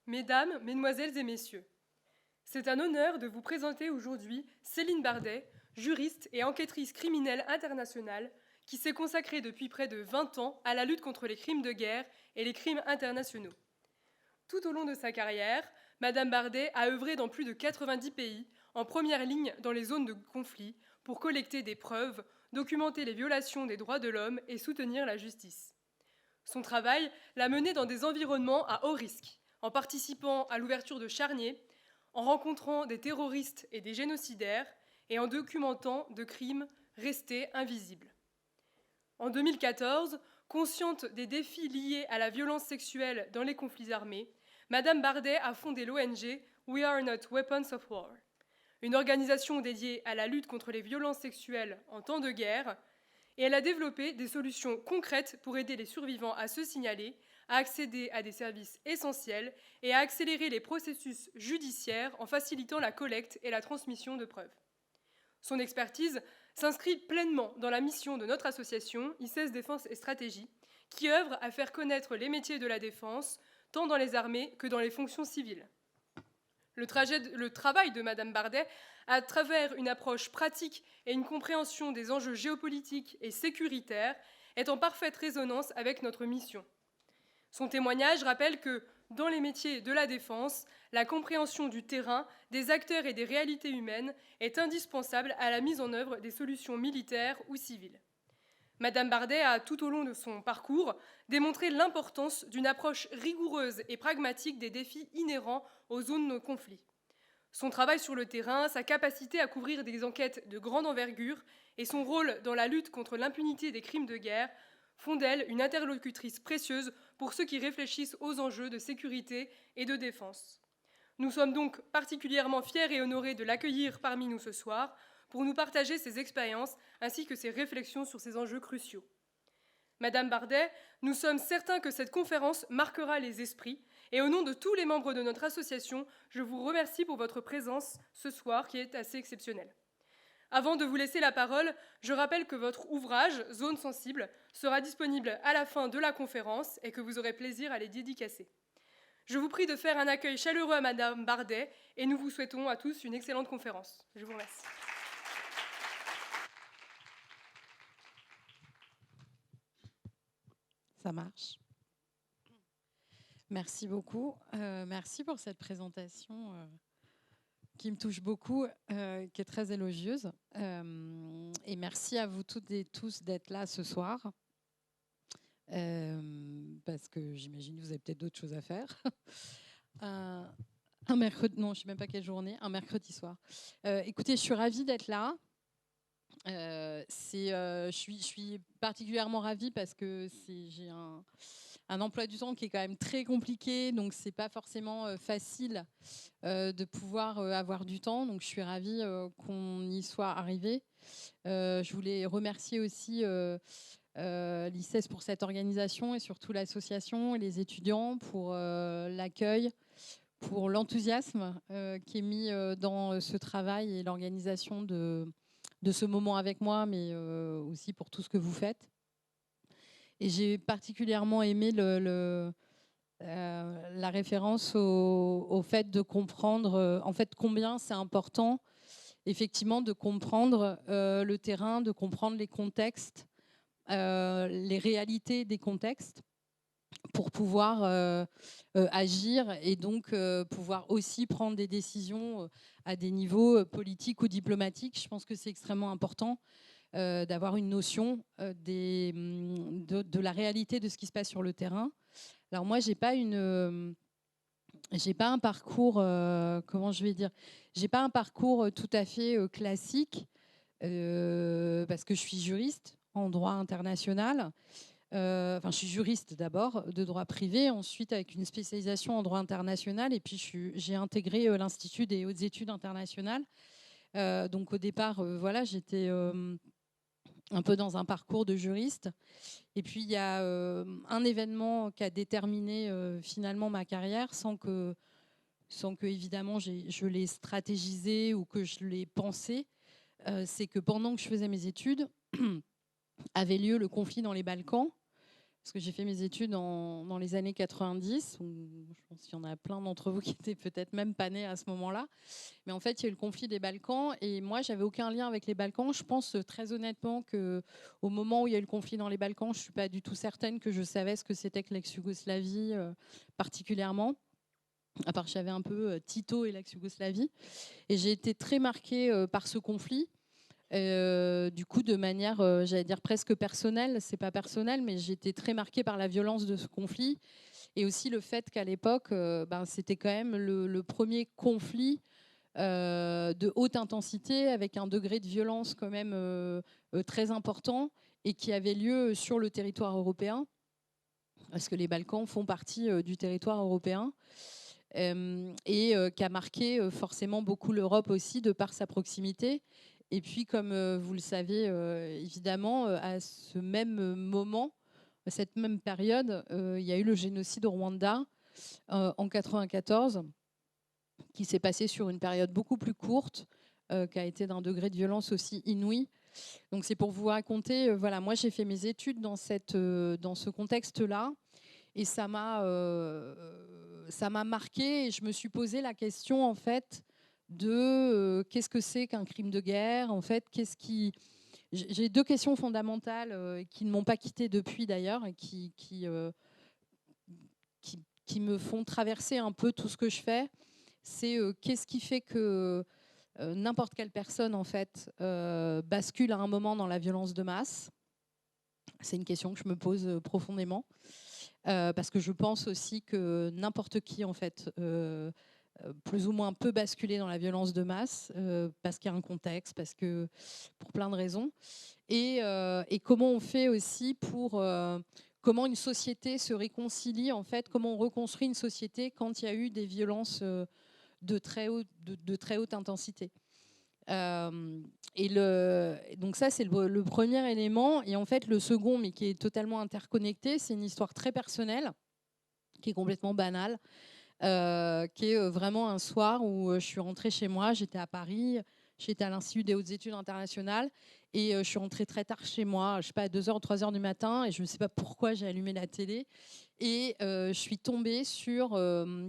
Mesdames, Mesdemoiselles et Messieurs, c'est un honneur de vous présenter aujourd'hui Céline Bardet, juriste et enquêtrice criminelle internationale qui s'est consacrée depuis près de 20 ans à la lutte contre les crimes de guerre et les crimes internationaux. Tout au long de sa carrière, Madame Bardet a œuvré dans plus de 90 pays, en première ligne dans les zones de conflit, pour collecter des preuves, documenter les violations des droits de l'homme et soutenir la justice. Son travail l'a menée dans des environnements à haut risque, en participant à l'ouverture de charniers, en rencontrant des terroristes et des génocidaires, et en documentant de crimes restés invisibles. En 2014, consciente des défis liés à la violence sexuelle dans les conflits armés, Madame Bardet a fondé l'ONG We Are Not Weapons of War, une organisation dédiée à la lutte contre les violences sexuelles en temps de guerre, et elle a développé des solutions concrètes pour aider les survivants à se signaler, à accéder à des services essentiels et à accélérer les processus judiciaires en facilitant la collecte et la transmission de preuves. Son expertise s'inscrit pleinement dans la mission de notre association ICES Défense et Stratégie, qui œuvre à faire connaître les métiers de la défense, tant dans les armées que dans les fonctions civiles. Le travail de Madame Bardet, à travers une approche pratique et une compréhension des enjeux géopolitiques et sécuritaires, est en parfaite résonance avec notre mission. Son témoignage rappelle que, dans les métiers de la défense, la compréhension du terrain, des acteurs et des réalités humaines est indispensable à la mise en œuvre des solutions militaires ou civiles. Madame Bardet a, tout au long de son parcours, démontré l'importance d'une approche rigoureuse et pragmatique des défis inhérents aux zones de conflit. Son travail sur le terrain, sa capacité à couvrir des enquêtes de grande envergure et son rôle dans la lutte contre l'impunité des crimes de guerre font d'elle une interlocutrice précieuse pour ceux qui réfléchissent aux enjeux de sécurité et de défense. Nous sommes donc particulièrement fiers et honorés de l'accueillir parmi nous ce soir pour nous partager ses expériences ainsi que ses réflexions sur ces enjeux cruciaux. Madame Bardet, nous sommes certains que cette conférence marquera les esprits et au nom de tous les membres de notre association, je vous remercie pour votre présence ce soir qui est assez exceptionnelle. Avant de vous laisser la parole, je rappelle que votre ouvrage, Zone sensible, sera disponible à la fin de la conférence et que vous aurez plaisir à les dédicacer. Je vous prie de faire un accueil chaleureux à Madame Bardet et nous vous souhaitons à tous une excellente conférence. Je vous remercie. Ça marche. Merci beaucoup. Merci pour cette présentation qui me touche beaucoup, qui est très élogieuse. Et merci à vous toutes et tous d'être là ce soir. Parce que j'imagine que vous avez peut-être d'autres choses à faire. Un mercredi, non, je ne sais même pas quelle journée, un mercredi soir. Écoutez, je suis ravie d'être là. Je suis particulièrement ravie parce que j'ai un emploi du temps qui est quand même très compliqué, donc c'est pas forcément facile de pouvoir avoir du temps. Donc je suis ravie qu'on y soit arrivé. Je voulais remercier aussi l'ICES pour cette organisation et surtout l'association et les étudiants pour l'accueil, pour l'enthousiasme qui est mis dans ce travail et l'organisation de ce moment avec moi, mais aussi pour tout ce que vous faites. Et j'ai particulièrement aimé la référence au fait de comprendre en fait combien c'est important effectivement de comprendre le terrain, de comprendre les contextes, les réalités des contextes pour pouvoir agir et donc pouvoir aussi prendre des décisions à des niveaux politiques ou diplomatiques. Je pense que c'est extrêmement important d'avoir une notion de la réalité de ce qui se passe sur le terrain. Alors moi, j'ai pas un parcours, comment je vais dire, j'ai pas un parcours tout à fait classique parce que je suis juriste en droit international. Je suis juriste d'abord de droit privé, ensuite avec une spécialisation en droit international, et puis j'ai intégré l'Institut des hautes études internationales. Donc au départ, voilà, j'étais un peu dans un parcours de juriste. Et puis il y a un événement qui a déterminé finalement ma carrière sans que évidemment je l'ai stratégisé ou que je l'ai pensé. C'est que pendant que je faisais mes études, avait lieu le conflit dans les Balkans. parce que j'ai fait mes études dans les années 90. Je pense qu'il y en a plein d'entre vous qui étaient peut-être même pas nés à ce moment-là. Mais en fait, il y a eu le conflit des Balkans et moi, j'avais aucun lien avec les Balkans. Je pense très honnêtement qu'au moment où il y a eu le conflit dans les Balkans, je suis pas du tout certaine que je savais ce que c'était que l'ex-Yougoslavie particulièrement. À part, je savais un peu Tito et l'ex-Yougoslavie. Et j'ai été très marquée par ce conflit. Du coup, de manière, j'allais dire presque personnelle, c'est pas personnel, mais j'ai été très marquée par la violence de ce conflit et aussi le fait qu'à l'époque, c'était quand même le premier conflit de haute intensité avec un degré de violence quand même très important et qui avait lieu sur le territoire européen, parce que les Balkans font partie du territoire européen. Et qui a marqué forcément beaucoup l'Europe aussi de par sa proximité. Et puis, comme vous le savez évidemment, à ce même moment, à cette même période, il y a eu le génocide au Rwanda en 94, qui s'est passé sur une période beaucoup plus courte, qui a été d'un degré de violence aussi inouï. Donc c'est pour vous raconter, voilà, moi j'ai fait mes études dans ce contexte-là. Et ça m'a marqué et je me suis posé la question en fait de qu'est-ce que c'est qu'un crime de guerre en fait, j'ai deux questions fondamentales qui ne m'ont pas quittée depuis d'ailleurs et qui me font traverser un peu tout ce que je fais. C'est qu'est-ce qui fait que n'importe quelle personne en fait bascule à un moment dans la violence de masse. C'est une question que je me pose profondément. Parce que je pense aussi que n'importe qui, en fait, plus ou moins peut basculer dans la violence de masse, parce qu'il y a un contexte, pour plein de raisons. Et comment on fait aussi comment une société se réconcilie, en fait, comment on reconstruit une société quand il y a eu des violences de très haute intensité. Donc ça, c'est le premier élément. Et en fait, le second, mais qui est totalement interconnecté, c'est une histoire très personnelle, qui est complètement banale, qui est vraiment un soir où je suis rentrée chez moi, j'étais à Paris, j'étais à l'Institut des hautes études internationales, et je suis rentrée très tard chez moi, je sais pas, à 2h ou 3h du matin, et je ne sais pas pourquoi j'ai allumé la télé, et je suis tombée sur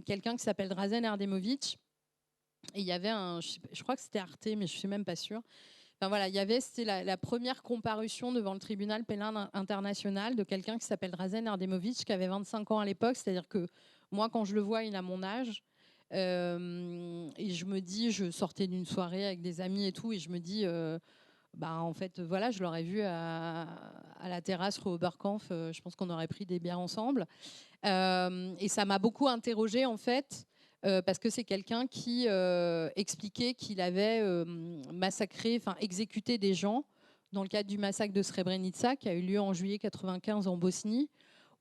quelqu'un qui s'appelle Drazen Erdemovic. Et il y avait je crois que c'était Arte, mais je suis même pas sûre. Enfin voilà, c'était la première comparution devant le tribunal pénal international de quelqu'un qui s'appelle Drazen Erdemovic, qui avait 25 ans à l'époque. C'est-à-dire que moi, quand je le vois, il a mon âge. Et je me dis, je sortais d'une soirée avec des amis et tout, et je me dis, en fait, voilà, je l'aurais vu à la terrasse rue Oberkampf. Je pense qu'on aurait pris des bières ensemble. Et ça m'a beaucoup interrogée, en fait, parce que c'est quelqu'un qui expliquait qu'il avait exécuté des gens dans le cadre du massacre de Srebrenica qui a eu lieu en juillet 95 en Bosnie,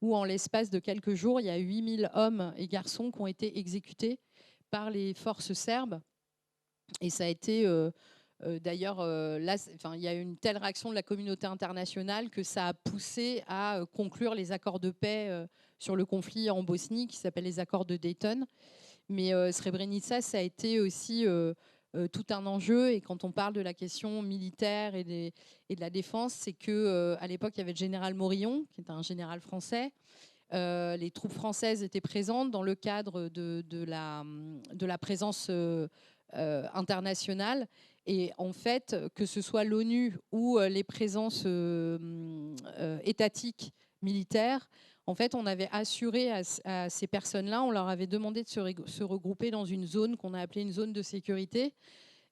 où en l'espace de quelques jours, il y a 8000 hommes et garçons qui ont été exécutés par les forces serbes. Et ça a été... d'ailleurs, là, il y a eu une telle réaction de la communauté internationale que ça a poussé à conclure les accords de paix sur le conflit en Bosnie, qui s'appellent les accords de Dayton. Mais Srebrenica, ça a été aussi tout un enjeu. Et quand on parle de la question militaire et de la défense, c'est qu'à l'époque, il y avait le général Morillon, qui est un général français. Les troupes françaises étaient présentes dans le cadre de la présence internationale. Et en fait, que ce soit l'ONU ou les présences étatiques militaires, en fait, on avait assuré à ces personnes-là, on leur avait demandé de se regrouper dans une zone qu'on a appelée une zone de sécurité,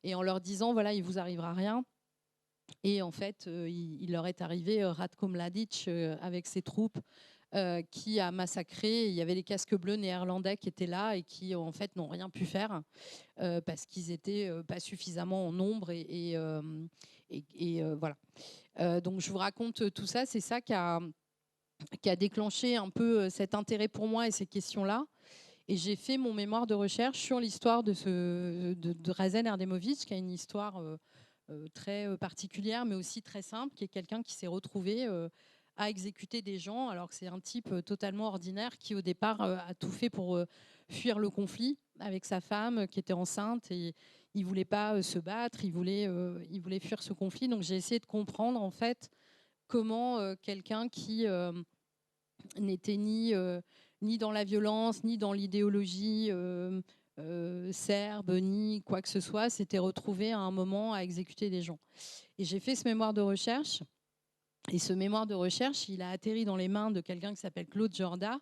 et en leur disant, voilà, il vous arrivera rien. Et en fait, il leur est arrivé Ratko Mladic avec ses troupes qui a massacré. Il y avait les casques bleus néerlandais qui étaient là et qui, en fait, n'ont rien pu faire parce qu'ils n'étaient pas suffisamment en nombre. Voilà. Donc, je vous raconte tout ça. C'est ça qui a déclenché un peu cet intérêt pour moi et ces questions-là. Et j'ai fait mon mémoire de recherche sur l'histoire de Drazen Erdemovic, qui a une histoire très particulière, mais aussi très simple, qui est quelqu'un qui s'est retrouvé à exécuter des gens, alors que c'est un type totalement ordinaire qui, au départ, a tout fait pour fuir le conflit avec sa femme qui était enceinte, et il voulait pas se battre, il voulait fuir ce conflit. Donc j'ai essayé de comprendre, en fait, comment quelqu'un qui n'était ni dans la violence, ni dans l'idéologie serbe, ni quoi que ce soit, s'était retrouvé à un moment à exécuter des gens. Et j'ai fait ce mémoire de recherche. Et ce mémoire de recherche, il a atterri dans les mains de quelqu'un qui s'appelle Claude Jorda,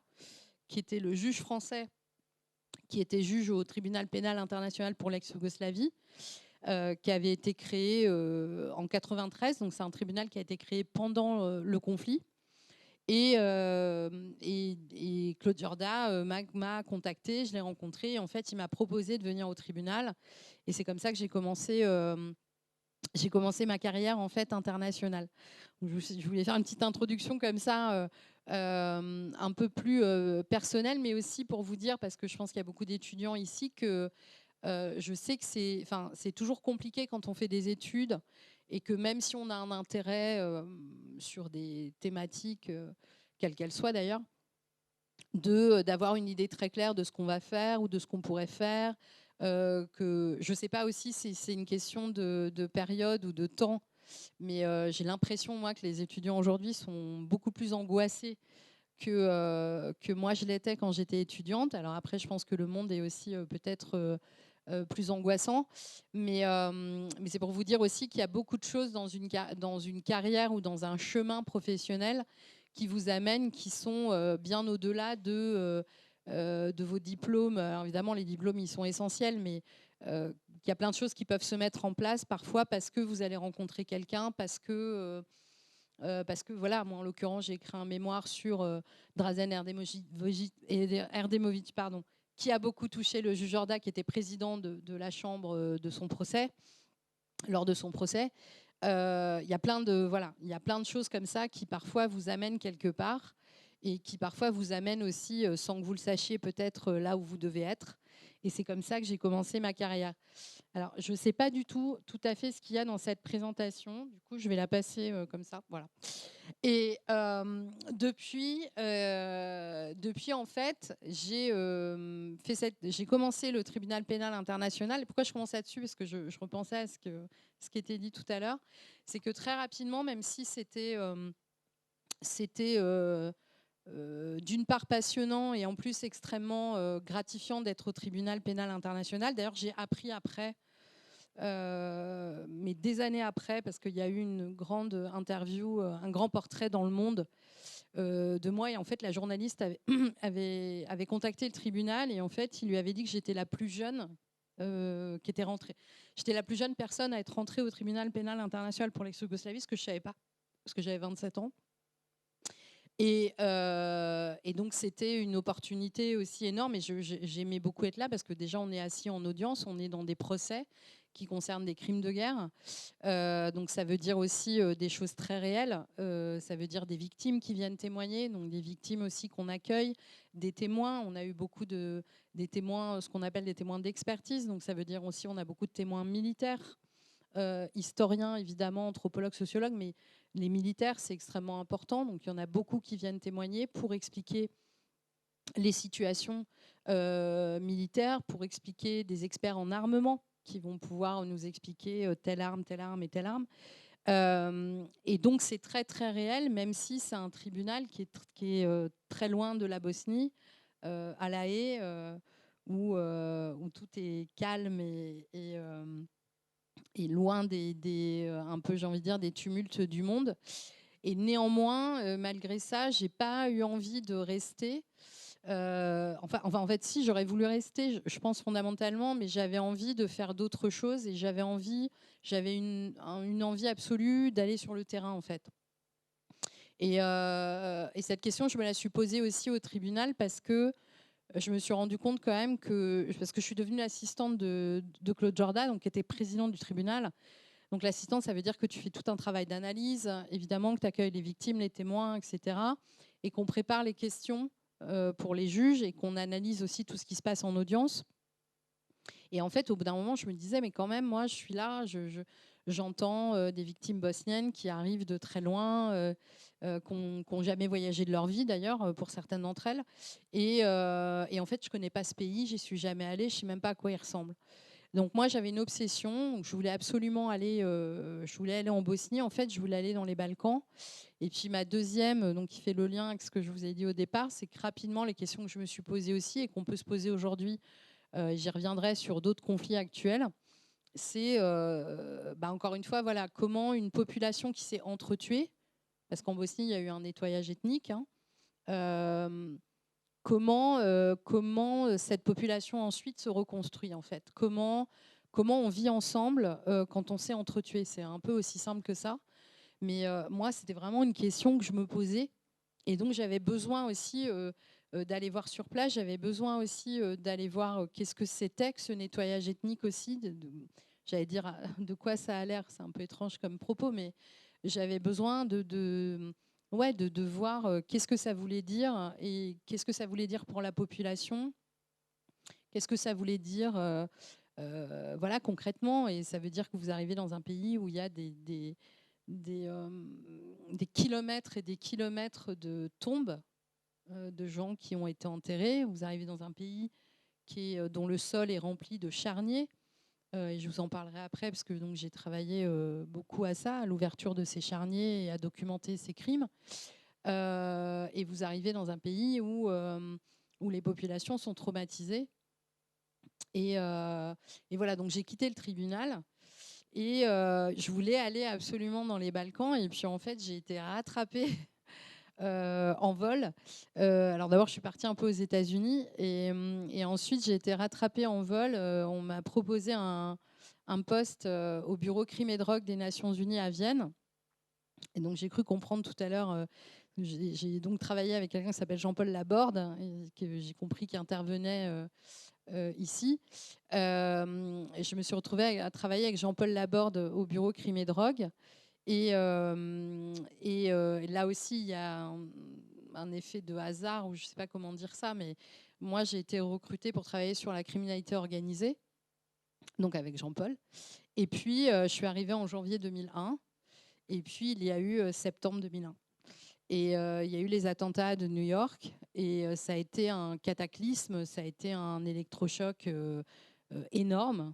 qui était le juge français, qui était juge au tribunal pénal international pour l'ex-Yougoslavie, qui avait été créé en 93. Donc c'est un tribunal qui a été créé pendant le conflit. Et Claude Jorda m'a contacté, je l'ai rencontré. Et en fait, il m'a proposé de venir au tribunal. Et c'est comme ça que j'ai commencé ma carrière en fait internationale. Je voulais faire une petite introduction comme ça, un peu plus personnelle, mais aussi pour vous dire, parce que je pense qu'il y a beaucoup d'étudiants ici, que je sais que c'est toujours compliqué quand on fait des études et que même si on a un intérêt sur des thématiques, quelles qu'elles soient d'ailleurs, d'avoir une idée très claire de ce qu'on va faire ou de ce qu'on pourrait faire. Que je ne sais pas aussi si c'est une question de période ou de temps, mais j'ai l'impression, moi, que les étudiants aujourd'hui sont beaucoup plus angoissés que moi je l'étais quand j'étais étudiante. Alors après, je pense que le monde est aussi peut-être plus angoissant, mais c'est pour vous dire aussi qu'il y a beaucoup de choses dans une carrière ou dans un chemin professionnel qui vous amènent, qui sont bien au-delà de vos diplômes. Alors évidemment, les diplômes, ils sont essentiels, mais il y a plein de choses qui peuvent se mettre en place parfois parce que vous allez rencontrer quelqu'un, parce que voilà, moi en l'occurrence, j'ai écrit un mémoire sur Drazen Erdemovic, pardon, qui a beaucoup touché le juge Jorda, qui était président de la chambre de son procès, lors de son procès. Il y a plein de choses comme ça qui parfois vous amènent quelque part et qui parfois vous amènent aussi, sans que vous le sachiez, peut-être là où vous devez être. Et c'est comme ça que j'ai commencé ma carrière. Alors, je ne sais pas du tout à fait ce qu'il y a dans cette présentation. Du coup, je vais la passer comme ça. Voilà. Et depuis, en fait, j'ai commencé le tribunal pénal international. Et pourquoi je commence là-dessus? Parce que je repensais à ce qui était dit tout à l'heure. C'est que très rapidement, même si c'était d'une part passionnant et en plus extrêmement gratifiant d'être au tribunal pénal international. D'ailleurs, j'ai appris après, mais des années après, parce qu'il y a eu une grande interview, un grand portrait dans Le Monde de moi. Et en fait, la journaliste avait contacté le tribunal et en fait, il lui avait dit que j'étais la plus jeune qui était rentrée. J'étais la plus jeune personne à être rentrée au tribunal pénal international pour l'ex-Yougoslavie, ce que je ne savais pas, parce que j'avais 27 ans. Et donc, c'était une opportunité aussi énorme. Et j'aimais beaucoup être là parce que déjà, on est assis en audience, on est dans des procès qui concernent des crimes de guerre. Donc, ça veut dire aussi des choses très réelles. Ça veut dire des victimes qui viennent témoigner, donc des victimes aussi qu'on accueille, des témoins. On a eu beaucoup des témoins, ce qu'on appelle des témoins d'expertise. Donc, ça veut dire aussi on a beaucoup de témoins militaires, historiens, évidemment, anthropologues, sociologues, mais les militaires, c'est extrêmement important. Donc, il y en a beaucoup qui viennent témoigner pour expliquer les situations militaires, pour expliquer des experts en armement qui vont pouvoir nous expliquer telle arme et telle arme. Et donc, c'est très, très réel, même si c'est un tribunal qui est très loin de la Bosnie, à La Haye, où tout est calme et loin un peu, j'ai envie de dire, des tumultes du monde. Et néanmoins, malgré ça, j'ai pas eu envie de rester. Enfin, en fait, si, j'aurais voulu rester, je pense fondamentalement, mais j'avais envie de faire d'autres choses et j'avais une envie absolue d'aller sur le terrain, en fait. Et cette question, je me la suis posée aussi au tribunal parce que je me suis rendu compte quand même parce que je suis devenue assistante de Claude Jorda, donc qui était président du tribunal. Donc l'assistante, ça veut dire que tu fais tout un travail d'analyse, évidemment que tu accueilles les victimes, les témoins, etc. Et qu'on prépare les questions pour les juges et qu'on analyse aussi tout ce qui se passe en audience. Et en fait, au bout d'un moment, je me disais, mais quand même, moi, je suis là, j'entends des victimes bosniennes qui arrivent de très loin, qui n'ont jamais voyagé de leur vie, d'ailleurs, pour certaines d'entre elles. Et en fait, je ne connais pas ce pays, j'y suis jamais allée, je ne sais même pas à quoi il ressemble. Donc moi, j'avais une obsession. Je voulais absolument aller, en Bosnie. En fait, je voulais aller dans les Balkans. Et puis ma deuxième, donc qui fait le lien avec ce que je vous ai dit au départ, c'est que rapidement, les questions que je me suis posées aussi et qu'on peut se poser aujourd'hui, j'y reviendrai sur d'autres conflits actuels, c'est encore une fois, voilà, comment une population qui s'est entretuée, parce qu'en Bosnie, il y a eu un nettoyage ethnique, hein, comment cette population ensuite se reconstruit en fait. Comment on vit ensemble quand on s'est entretué. C'est un peu aussi simple que ça. Mais moi, c'était vraiment une question que je me posais. Et donc, j'avais besoin aussi d'aller voir sur place. J'avais besoin aussi d'aller voir qu'est-ce que c'était que ce nettoyage ethnique aussi. J'allais dire de quoi ça a l'air. C'est un peu étrange comme propos, mais j'avais besoin de voir qu'est-ce que ça voulait dire et qu'est-ce que ça voulait dire pour la population. Qu'est-ce que ça voulait dire voilà, concrètement. Et ça veut dire que vous arrivez dans un pays où il y a des kilomètres et des kilomètres de tombes de gens qui ont été enterrés. Vous arrivez dans un pays dont le sol est rempli de charniers. Et je vous en parlerai après, parce que donc, j'ai travaillé beaucoup à ça, à l'ouverture de ces charniers et à documenter ces crimes. Et vous arrivez dans un pays où les populations sont traumatisées. Et voilà, donc j'ai quitté le tribunal. Et je voulais aller absolument dans les Balkans. Et puis en fait, j'ai été rattrapée en vol. Alors d'abord, je suis partie un peu aux États-Unis. Et ensuite, j'ai été rattrapée en vol. On m'a proposé un poste au bureau crime et drogue des Nations Unies à Vienne. Et donc, j'ai cru comprendre tout à l'heure. J'ai donc travaillé avec quelqu'un qui s'appelle Jean-Paul Laborde, et que j'ai compris qu'il intervenait ici. Et je me suis retrouvée à travailler avec Jean-Paul Laborde au bureau crime et drogue. Et là aussi, il y a un effet de hasard, ou je ne sais pas comment dire ça, mais moi, j'ai été recrutée pour travailler sur la criminalité organisée, donc avec Jean-Paul. Et puis, je suis arrivée en janvier 2001, et puis il y a eu septembre 2001. Et il y a eu les attentats de New York, et ça a été un cataclysme, ça a été un électrochoc énorme,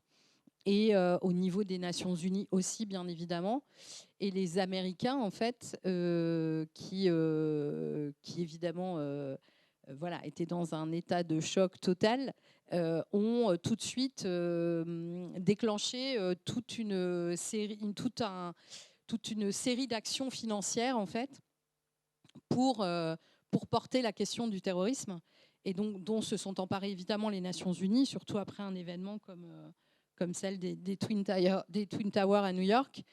et au niveau des Nations Unies aussi, bien évidemment. Et les Américains, en fait, qui évidemment voilà, étaient dans un état de choc total, ont tout de suite déclenché toute une série d'actions financières, en fait, pour porter la question du terrorisme, et donc dont se sont emparées évidemment les Nations Unies, surtout après un événement comme celle des Twin Towers à New York.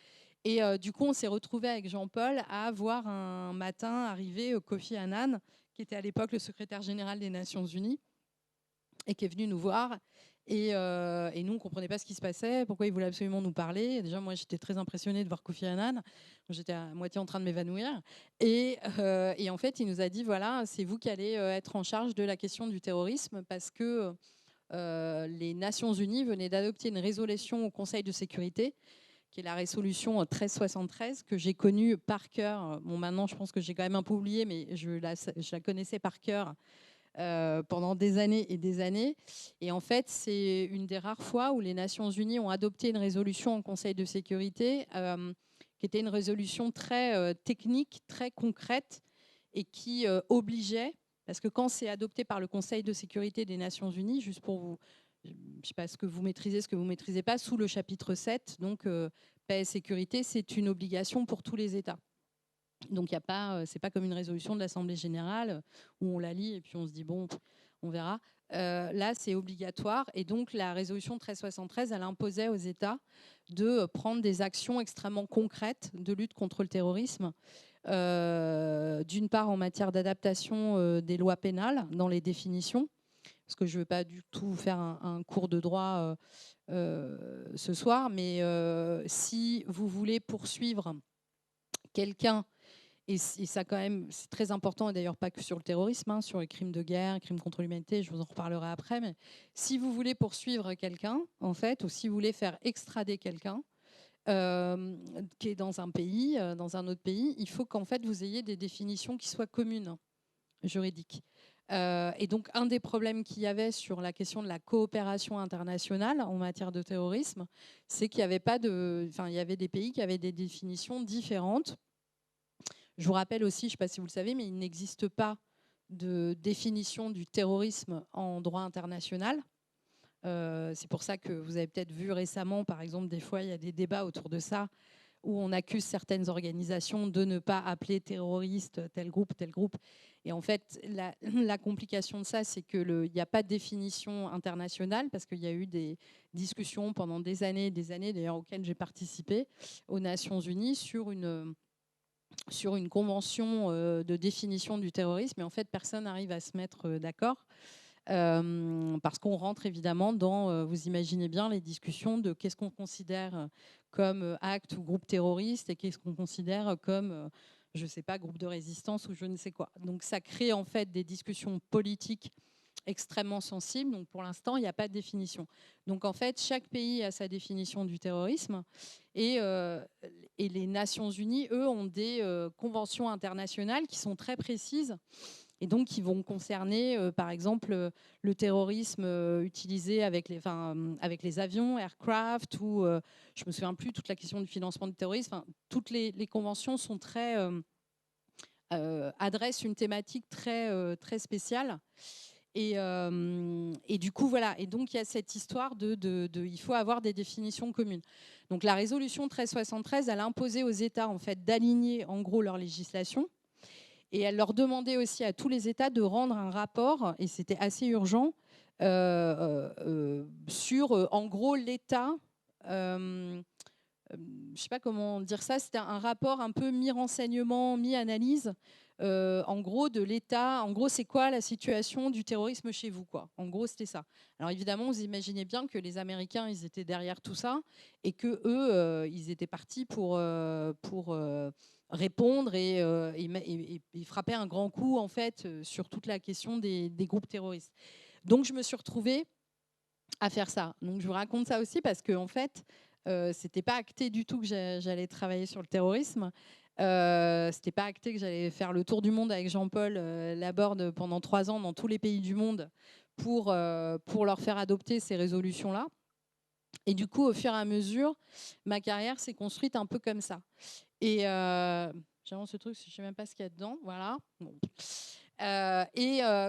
Et du coup, on s'est retrouvé avec Jean-Paul à voir un matin arriver Kofi Annan, qui était à l'époque le secrétaire général des Nations Unies, et qui est venu nous voir. Et nous, on ne comprenait pas ce qui se passait, pourquoi il voulait absolument nous parler. Et déjà, moi, j'étais très impressionnée de voir Kofi Annan. J'étais à moitié en train de m'évanouir. Et en fait, il nous a dit, voilà, c'est vous qui allez être en charge de la question du terrorisme, parce que les Nations Unies venaient d'adopter une résolution au Conseil de sécurité, qui est la résolution 1373, que j'ai connue par cœur. Bon, maintenant, je pense que j'ai quand même un peu oublié, mais je la connaissais par cœur pendant des années et des années. Et en fait, c'est une des rares fois où les Nations Unies ont adopté une résolution au Conseil de sécurité qui était une résolution très technique, très concrète, et qui obligeait, parce que quand c'est adopté par le Conseil de sécurité des Nations Unies, juste pour vous, je ne sais pas ce que vous maîtrisez, ce que vous ne maîtrisez pas, sous le chapitre 7, donc paix et sécurité, c'est une obligation pour tous les États. Donc, c'est pas comme une résolution de l'Assemblée générale où on la lit et puis on se dit, bon, on verra. Là, c'est obligatoire. Et donc, la résolution 1373, elle imposait aux États de prendre des actions extrêmement concrètes de lutte contre le terrorisme. D'une part, en matière d'adaptation des lois pénales dans les définitions, parce que je ne veux pas du tout faire un cours de droit ce soir, mais si vous voulez poursuivre quelqu'un, et ça quand même, c'est très important, et d'ailleurs pas que sur le terrorisme, hein, sur les crimes de guerre, crimes contre l'humanité, je vous en reparlerai après, mais si vous voulez poursuivre quelqu'un, en fait, ou si vous voulez faire extrader quelqu'un qui est dans un pays, dans un autre pays, il faut qu'en fait vous ayez des définitions qui soient communes, juridiques. Et donc, un des problèmes qu'il y avait sur la question de la coopération internationale en matière de terrorisme, c'est qu'il y avait pas il y avait des pays qui avaient des définitions différentes. Je vous rappelle aussi, je ne sais pas si vous le savez, mais il n'existe pas de définition du terrorisme en droit international. C'est pour ça que vous avez peut-être vu récemment, par exemple, des fois, il y a des débats autour de ça, où on accuse certaines organisations de ne pas appeler terroriste tel groupe, tel groupe. Et en fait, la complication de ça, c'est qu'il n'y a pas de définition internationale, parce qu'il y a eu des discussions pendant des années, d'ailleurs auxquelles j'ai participé, aux Nations Unies, sur une convention de définition du terrorisme. Et en fait, personne n'arrive à se mettre d'accord. Parce qu'on rentre évidemment dans, vous imaginez bien, les discussions de qu'est-ce qu'on considère comme acte ou groupe terroriste et qu'est-ce qu'on considère comme, je ne sais pas, groupe de résistance ou je ne sais quoi. Donc ça crée en fait des discussions politiques extrêmement sensibles. Donc pour l'instant, il n'y a pas de définition. Donc en fait, chaque pays a sa définition du terrorisme et les Nations Unies, eux, ont des conventions internationales qui sont très précises et donc qui vont concerner, par exemple, le terrorisme utilisé avec les avions, aircraft, ou je me souviens plus, toute la question du financement du terrorisme. Enfin, toutes les conventions sont adressent une thématique très spéciale. Et du coup, voilà. Et donc, il y a cette histoire il faut avoir des définitions communes. Donc, la résolution 1373, elle a imposé aux États, en fait, d'aligner, en gros, leur législation. Et elle leur demandait aussi à tous les États de rendre un rapport, et c'était assez urgent, sur, en gros, l'État. Je ne sais pas comment dire ça. C'était un rapport un peu mi-renseignement, mi-analyse. En gros, de l'État. En gros, c'est quoi la situation du terrorisme chez vous, quoi. En gros, c'était ça. Alors évidemment, vous imaginez bien que les Américains, ils étaient derrière tout ça et que eux, ils étaient partis pour répondre et frapper un grand coup en fait sur toute la question des groupes terroristes. Donc, je me suis retrouvée à faire ça. Donc, je vous raconte ça aussi parce que en fait, c'était pas acté du tout que j'allais travailler sur le terrorisme. C'était pas acté que j'allais faire le tour du monde avec Jean-Paul Laborde pendant 3 ans dans tous les pays du monde pour leur faire adopter ces résolutions-là. Et du coup, au fur et à mesure, ma carrière s'est construite un peu comme ça. Et j'avance ce truc, je ne sais même pas ce qu'il y a dedans. Voilà. Bon.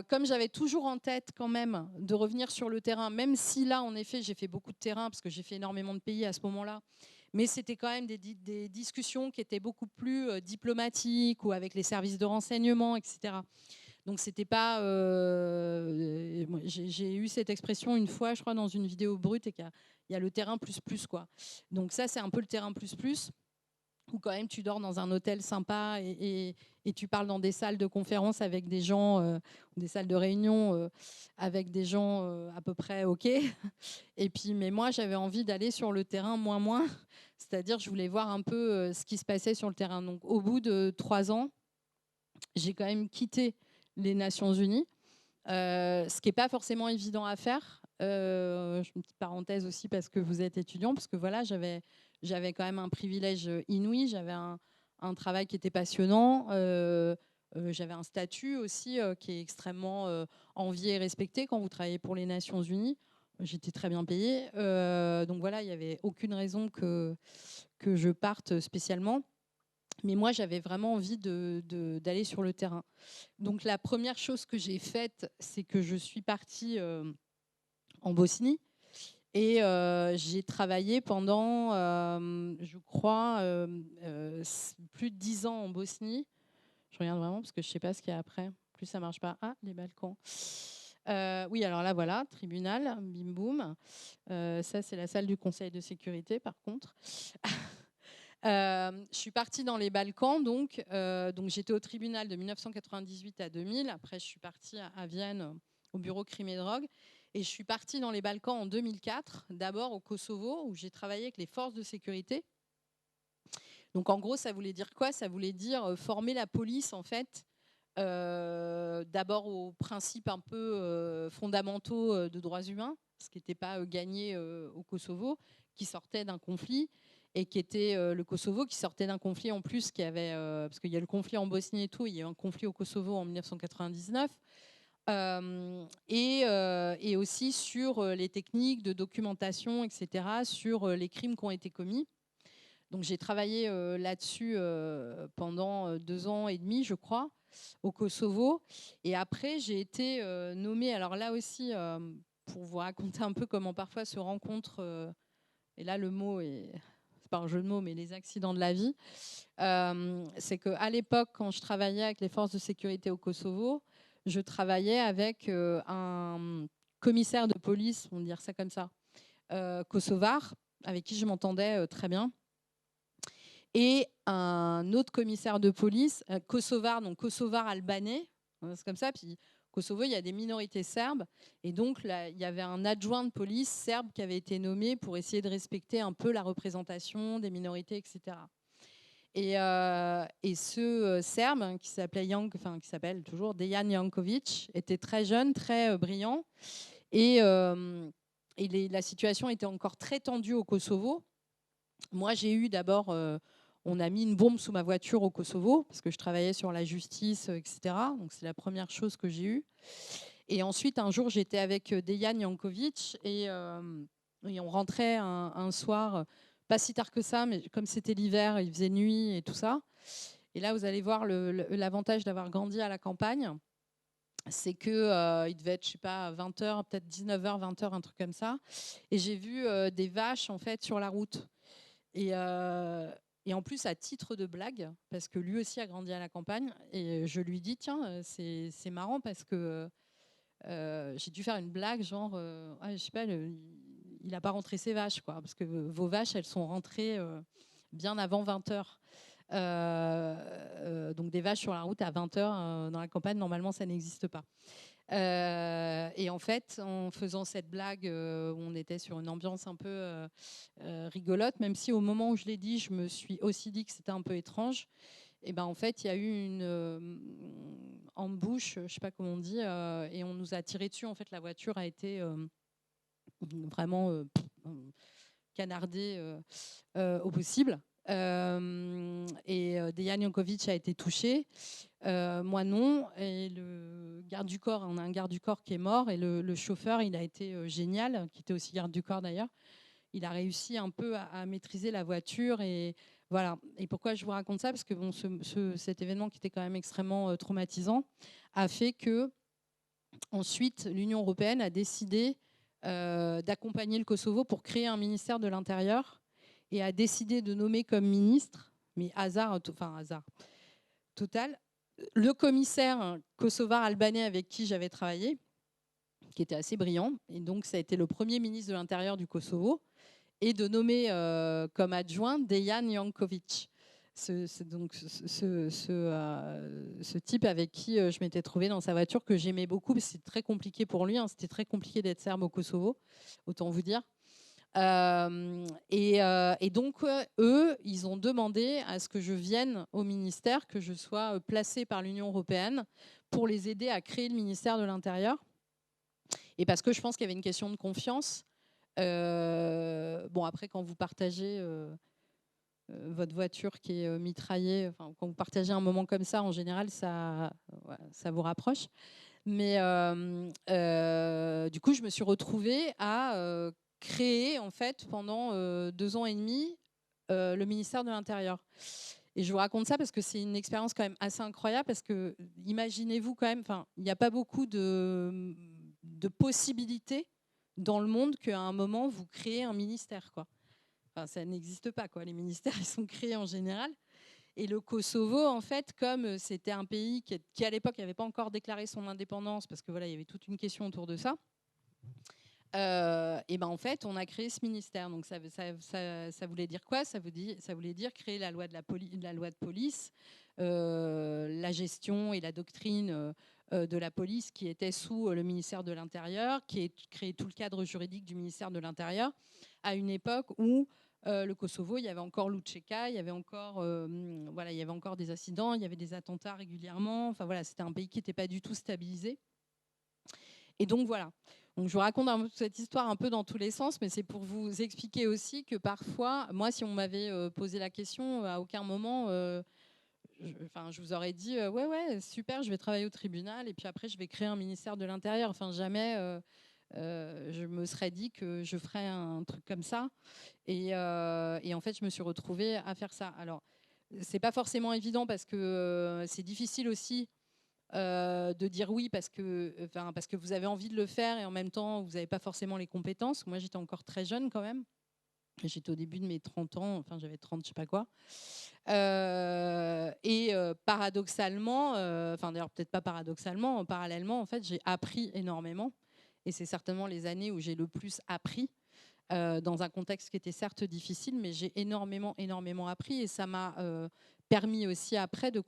Comme j'avais toujours en tête quand même de revenir sur le terrain, même si là, en effet, j'ai fait beaucoup de terrain parce que j'ai fait énormément de pays à ce moment-là, mais c'était quand même des discussions qui étaient beaucoup plus diplomatiques ou avec les services de renseignement, etc. Donc, c'était pas. J'ai eu cette expression une fois, je crois, dans une vidéo brute, et qu'il y a le terrain plus plus, quoi. Donc, ça, c'est un peu le terrain plus plus, où quand même tu dors dans un hôtel sympa et tu parles dans des salles de conférence avec des gens, des salles de réunion avec des gens à peu près OK. Et puis, mais moi, j'avais envie d'aller sur le terrain moins. C'est-à-dire, je voulais voir un peu ce qui se passait sur le terrain. Donc, au bout de 3 ans, j'ai quand même quitté les Nations Unies, ce qui n'est pas forcément évident à faire. Une petite parenthèse aussi parce que vous êtes étudiant, parce que voilà, j'avais quand même un privilège inouï, j'avais un travail qui était passionnant, j'avais un statut aussi qui est extrêmement envié et respecté quand vous travaillez pour les Nations Unies. J'étais très bien payée, donc voilà, il n'y avait aucune raison que je parte spécialement. Mais moi, j'avais vraiment envie d'aller sur le terrain. Donc la première chose que j'ai faite, c'est que je suis partie en Bosnie. Et j'ai travaillé pendant, je crois, plus de 10 ans en Bosnie. Je regarde vraiment parce que je ne sais pas ce qu'il y a après. Plus ça ne marche pas. Ah, les Balkans. Oui, alors là, voilà, tribunal, bim boum. Ça, c'est la salle du Conseil de sécurité, par contre. Je suis partie dans les Balkans, donc j'étais au tribunal de 1998 à 2000. Après, je suis partie à Vienne au bureau crime et drogue. Et je suis partie dans les Balkans en 2004, d'abord au Kosovo, où j'ai travaillé avec les forces de sécurité. Donc en gros, ça voulait dire quoi? Ça voulait dire former la police, en fait, d'abord aux principes un peu fondamentaux de droits humains, ce qui n'était pas gagné au Kosovo, qui sortait d'un conflit, et qui était le Kosovo qui sortait d'un conflit en plus, parce qu'il y a le conflit en Bosnie et tout, il y a eu un conflit au Kosovo en 1999. et aussi sur les techniques de documentation, etc., sur les crimes qui ont été commis. Donc j'ai travaillé là-dessus pendant 2 ans et demi, je crois, au Kosovo. Et après, j'ai été nommée, alors là aussi, pour vous raconter un peu comment parfois se rencontrent, et là le mot est, c'est pas un jeu de mots, mais les accidents de la vie, c'est qu'à l'époque, quand je travaillais avec les forces de sécurité au Kosovo, je travaillais avec un commissaire de police, on va dire ça comme ça, kosovar, avec qui je m'entendais très bien, et un autre commissaire de police, kosovar, donc kosovar albanais, c'est comme ça. Puis Kosovo, il y a des minorités serbes, et donc là, il y avait un adjoint de police serbe qui avait été nommé pour essayer de respecter un peu la représentation des minorités, etc. Et ce Serbe qui s'appelait qui s'appelle toujours Dejan Jankovic, était très jeune, très brillant, et la situation était encore très tendue au Kosovo. Moi, j'ai eu d'abord, on a mis une bombe sous ma voiture au Kosovo parce que je travaillais sur la justice, etc. Donc c'est la première chose que j'ai eue. Et ensuite, un jour, j'étais avec Dejan Jankovic et on rentrait un soir, pas si tard que ça, mais comme c'était l'hiver, il faisait nuit et tout ça. Et là, vous allez voir l'avantage d'avoir grandi à la campagne, c'est que il devait être, je sais pas, 20h, peut-être 19h, 20h, un truc comme ça. Et j'ai vu des vaches en fait sur la route. Et en plus, à titre de blague, parce que lui aussi a grandi à la campagne, et je lui dis, tiens, c'est marrant parce que j'ai dû faire une blague, genre, je sais pas, il n'a pas rentré ses vaches, quoi, parce que vos vaches, elles sont rentrées bien avant 20h. Donc des vaches sur la route à 20h dans la campagne, normalement, ça n'existe pas. Et en fait, en faisant cette blague, on était sur une ambiance un peu rigolote, même si au moment où je l'ai dit, je me suis aussi dit que c'était un peu étrange. Et ben en fait, il y a eu une embouche, je sais pas comment on dit, et on nous a tiré dessus. En fait, la voiture a été vraiment canardée au possible. Et Dejan Jankovic a été touché. Moi non, et le garde du corps, on a un garde du corps qui est mort, et le chauffeur, il a été génial, qui était aussi garde du corps d'ailleurs. Il a réussi un peu à maîtriser la voiture, et voilà. Et pourquoi je vous raconte ça? Parce que bon, cet événement qui était quand même extrêmement traumatisant a fait que ensuite l'Union européenne a décidé d'accompagner le Kosovo pour créer un ministère de l'Intérieur, et a décidé de nommer comme ministre, mais hasard total, le commissaire kosovar albanais avec qui j'avais travaillé, qui était assez brillant. Et donc, ça a été le premier ministre de l'Intérieur du Kosovo, et de nommer comme adjoint Dejan Jankovic. Ce type avec qui je m'étais trouvée dans sa voiture, que j'aimais beaucoup, parce que c'était très compliqué pour lui. C'était très compliqué d'être serbe au Kosovo, autant vous dire. Et donc, eux, ils ont demandé à ce que je vienne au ministère, que je sois placée par l'Union européenne pour les aider à créer le ministère de l'Intérieur. Et parce que je pense qu'il y avait une question de confiance. Bon, après, quand vous partagez votre voiture qui est mitraillée, quand vous partagez un moment comme ça, en général, ça vous rapproche. Mais du coup, je me suis retrouvée à créer, en fait, pendant 2 ans et demi, le ministère de l'Intérieur. Et je vous raconte ça parce que c'est une expérience quand même assez incroyable, parce que imaginez-vous quand même, il n'y a pas beaucoup de possibilités dans le monde qu'à un moment, vous créez un ministère, quoi. Ça n'existe pas, quoi. Les ministères, ils sont créés en général. Et le Kosovo, en fait, comme c'était un pays qui à l'époque, n'avait pas encore déclaré son indépendance, parce que voilà, il y avait toute une question autour de ça, et ben en fait, on a créé ce ministère. Donc ça voulait dire quoi? Ça voulait dire créer la loi de police, la gestion et la doctrine de la police qui était sous le ministère de l'Intérieur, créer tout le cadre juridique du ministère de l'Intérieur, à une époque où le Kosovo, il y avait encore l'Učeka, il y avait encore des incidents, il y avait des attentats régulièrement. Enfin voilà, c'était un pays qui n'était pas du tout stabilisé. Et donc voilà. Donc je vous raconte cette histoire un peu dans tous les sens, mais c'est pour vous expliquer aussi que parfois, moi, si on m'avait posé la question, à aucun moment je vous aurais dit ouais, super, je vais travailler au tribunal et puis après je vais créer un ministère de l'Intérieur. Enfin, jamais je me serais dit que je ferais un truc comme ça. Et en fait, je me suis retrouvée à faire ça. Alors, c'est pas forcément évident parce que c'est difficile aussi de dire oui parce que vous avez envie de le faire et en même temps, vous n'avez pas forcément les compétences. Moi, j'étais encore très jeune quand même. J'étais au début de mes 30 ans, enfin j'avais 30, je sais pas quoi. Paradoxalement, enfin d'ailleurs peut-être pas paradoxalement, parallèlement, en fait, j'ai appris énormément. Et c'est certainement les années où j'ai le plus appris, dans un contexte qui était certes difficile, mais j'ai énormément appris. Et ça m'a permis aussi après de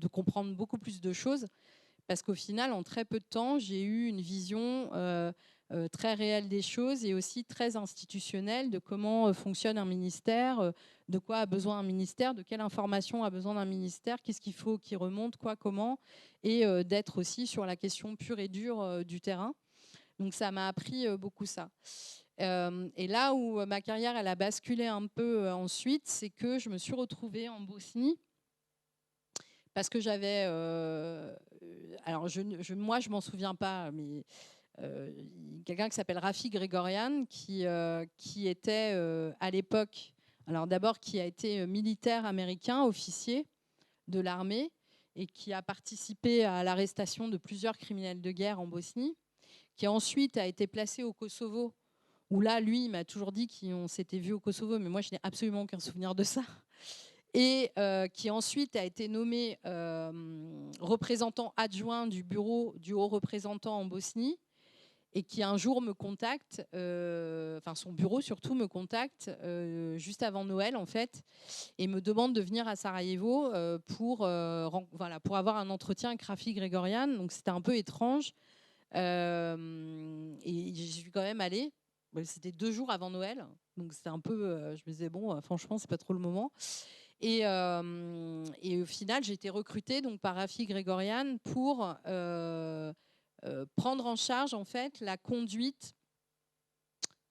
comprendre beaucoup plus de choses. Parce qu'au final, en très peu de temps, j'ai eu une vision très réelle des choses et aussi très institutionnelle de comment fonctionne un ministère, de quoi a besoin un ministère, de quelle information a besoin d'un ministère, qu'est-ce qu'il faut qui remonte, quoi, comment, et d'être aussi sur la question pure et dure du terrain. Donc ça m'a appris beaucoup ça. Et là où ma carrière elle a basculé un peu ensuite, c'est que je me suis retrouvée en Bosnie parce que j'avais, alors moi je m'en souviens pas, mais quelqu'un qui s'appelle Rafi Grégorian qui était à l'époque, alors d'abord qui a été militaire américain, officier de l'armée et qui a participé à l'arrestation de plusieurs criminels de guerre en Bosnie, qui ensuite a été placé au Kosovo, où là, lui, il m'a toujours dit qu'on s'était vu au Kosovo, mais moi, je n'ai absolument aucun souvenir de ça. Et qui ensuite a été nommé représentant adjoint du bureau du haut représentant en Bosnie, et qui un jour me contacte, enfin son bureau surtout me contacte juste avant Noël en fait, et me demande de venir à Sarajevo pour avoir un entretien avec Rafi Grégorian. Donc c'était un peu étrange. Et j'y suis quand même allée. C'était 2 jours avant Noël, donc c'était un peu. Je me disais bon, franchement, c'est pas trop le moment. Et au final, j'ai été recrutée donc par Rafi Grégorian pour prendre en charge en fait la conduite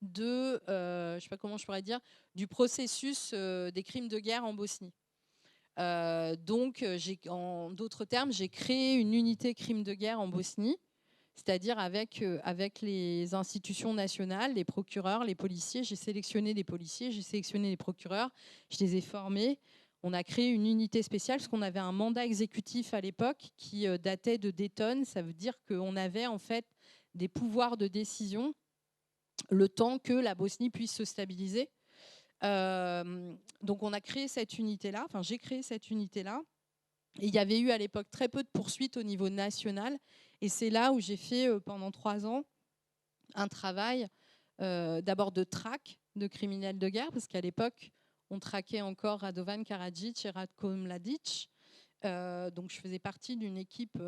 de, je sais pas comment je pourrais dire, du processus des crimes de guerre en Bosnie. Donc, en d'autres termes, j'ai créé une unité crimes de guerre en Bosnie, c'est-à-dire avec les institutions nationales, les procureurs, les policiers. J'ai sélectionné des policiers, j'ai sélectionné des procureurs, je les ai formés. On a créé une unité spéciale parce qu'on avait un mandat exécutif à l'époque qui datait de Dayton. Ça veut dire qu'on avait en fait des pouvoirs de décision le temps que la Bosnie puisse se stabiliser. Donc on a créé cette unité-là, enfin j'ai créé cette unité-là. Et il y avait eu à l'époque très peu de poursuites au niveau national. Et c'est là où j'ai fait pendant 3 ans un travail d'abord de traque de criminels de guerre, parce qu'à l'époque, on traquait encore Radovan Karadzic et Ratko Mladic. Donc je faisais partie d'une équipe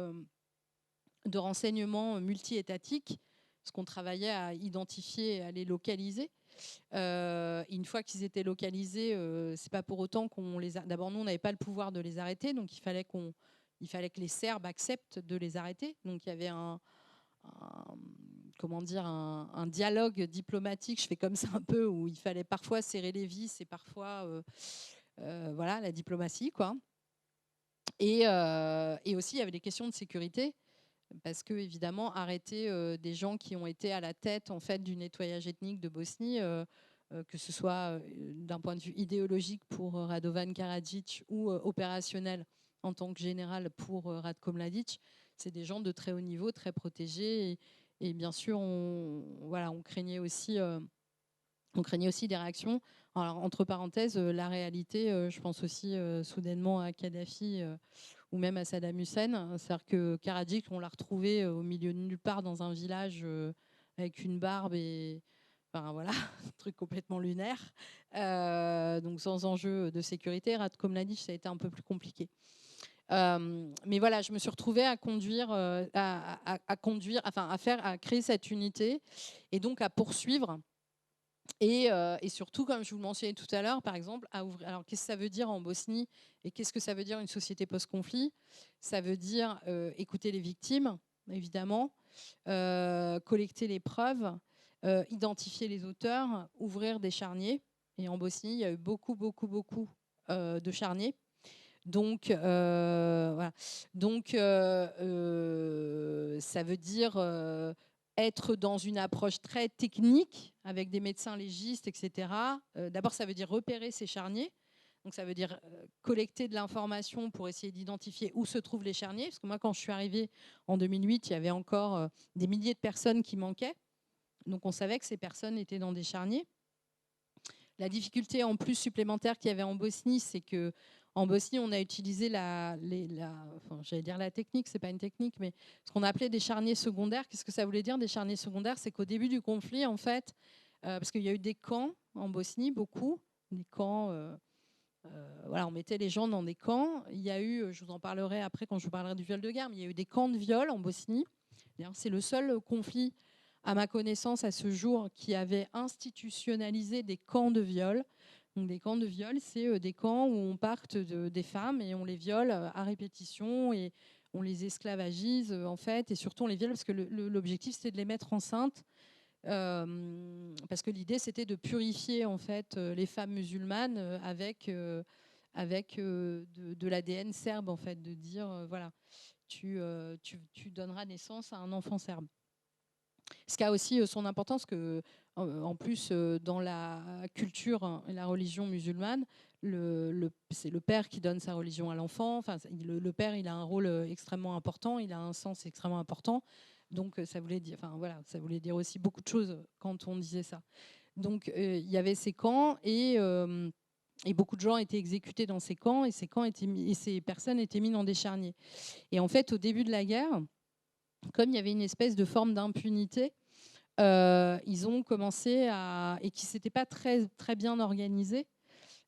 de renseignement multi-étatique, parce qu'on travaillait à identifier et à les localiser. Une fois qu'ils étaient localisés, c'est pas pour autant qu'on les a. D'abord, nous, on n'avait pas le pouvoir de les arrêter, donc il fallait que les Serbes acceptent de les arrêter. Donc il y avait un dialogue diplomatique, je fais comme ça un peu, où il fallait parfois serrer les vis et parfois voilà, la diplomatie, quoi. Et aussi, il y avait des questions de sécurité, parce que évidemment, arrêter des gens qui ont été à la tête en fait du nettoyage ethnique de Bosnie, que ce soit d'un point de vue idéologique pour Radovan Karadzic ou opérationnel en tant que général pour Ratko Mladic, c'est des gens de très haut niveau, très protégés. Et bien sûr, on craignait aussi des réactions. Alors, entre parenthèses, la réalité, je pense aussi soudainement à Kadhafi ou même à Saddam Hussein. C'est-à-dire que Karadzic, on l'a retrouvé au milieu de nulle part dans un village avec une barbe et... Enfin voilà, un truc complètement lunaire. Donc sans enjeu de sécurité. Ratko Mladic, ça a été un peu plus compliqué. Mais voilà, je me suis retrouvée à conduire, à créer cette unité et donc à poursuivre. Et surtout, comme je vous le mentionnais tout à l'heure, par exemple, à ouvrir. Alors, qu'est-ce que ça veut dire en Bosnie et qu'est-ce que ça veut dire une société post-conflit? Ça veut dire écouter les victimes, évidemment, collecter les preuves, identifier les auteurs, ouvrir des charniers. Et en Bosnie, il y a eu beaucoup de charniers. Donc, voilà. Donc, ça veut dire être dans une approche très technique avec des médecins légistes, etc. D'abord, ça veut dire repérer ces charniers. Donc, ça veut dire collecter de l'information pour essayer d'identifier où se trouvent les charniers. Parce que moi, quand je suis arrivée en 2008, il y avait encore des milliers de personnes qui manquaient. Donc, on savait que ces personnes étaient dans des charniers. La difficulté en plus supplémentaire qu'il y avait en Bosnie, c'est que en Bosnie, on a utilisé j'allais dire la technique, c'est pas une technique, mais ce qu'on appelait des charniers secondaires. Qu'est-ce que ça voulait dire des charniers secondaires? C'est qu'au début du conflit, en fait, parce qu'il y a eu des camps en Bosnie, beaucoup, des camps. Voilà, on mettait les gens dans des camps. Il y a eu, je vous en parlerai après quand je vous parlerai du viol de guerre, mais il y a eu des camps de viol en Bosnie. C'est le seul conflit, à ma connaissance, à ce jour, qui avait institutionnalisé des camps de viol. Donc, des camps de viol, c'est des camps où on parte des femmes et on les viole à répétition et on les esclavagise en fait, et surtout on les viole parce que l'objectif c'était de les mettre enceintes. Parce que l'idée c'était de purifier en fait les femmes musulmanes avec de l'ADN serbe en fait, de dire voilà, tu donneras naissance à un enfant serbe. Ce qui a aussi son importance, que en plus dans la culture et la religion musulmane, c'est le père qui donne sa religion à l'enfant. Enfin, le père, il a un rôle extrêmement important, il a un sens extrêmement important. Donc ça voulait dire, enfin voilà, ça voulait dire aussi beaucoup de choses quand on disait ça. Donc il y avait ces camps et beaucoup de gens étaient exécutés dans ces camps, et ces personnes étaient mises dans des charniers. Et en fait, au début de la guerre, comme il y avait une espèce de forme d'impunité, ils ont commencé et qui s'était pas très très bien organisé.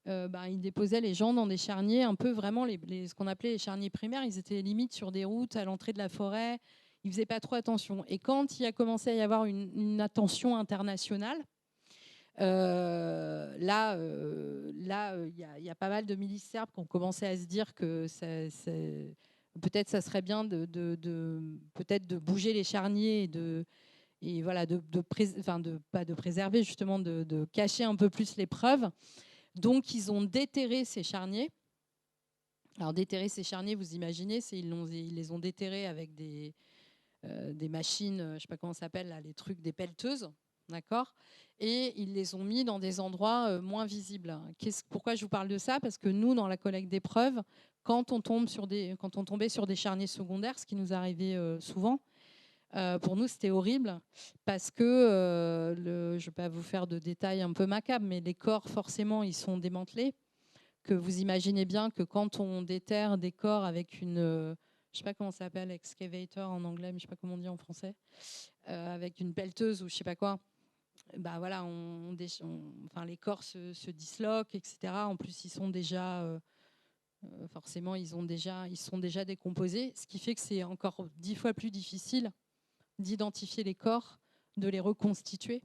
Ils déposaient les gens dans des charniers, un peu vraiment ce qu'on appelait les charniers primaires. Ils étaient limite sur des routes à l'entrée de la forêt. Ils faisaient pas trop attention. Et quand il a commencé à y avoir une attention internationale, là, il y a pas mal de milices serbes qui ont commencé à se dire que peut-être ça serait bien peut-être de bouger les charniers et voilà, pas de préserver, justement, de cacher un peu plus les preuves. Donc, ils ont déterré ces charniers. Alors, déterrer ces charniers, vous imaginez, ils les ont déterrés avec des machines, je ne sais pas comment ça s'appelle, là, les trucs, des pelleteuses, d'accord. Et ils les ont mis dans des endroits moins visibles. Pourquoi je vous parle de ça? Parce que nous, dans la collecte des preuves, quand on tombait sur des charniers secondaires, ce qui nous arrivait souvent, pour nous, c'était horrible parce que, je ne vais pas vous faire de détails un peu macabres, mais les corps, forcément, ils sont démantelés. Que vous imaginez bien que quand on déterre des corps avec une, je ne sais pas comment ça s'appelle, excavator en anglais, mais je ne sais pas comment on dit en français, avec une pelleteuse ou je ne sais pas quoi, bah voilà, enfin, les corps se disloquent, etc. En plus, ils sont déjà, forcément, ils sont déjà décomposés, ce qui fait que c'est encore 10 fois plus difficile d'identifier les corps, de les reconstituer.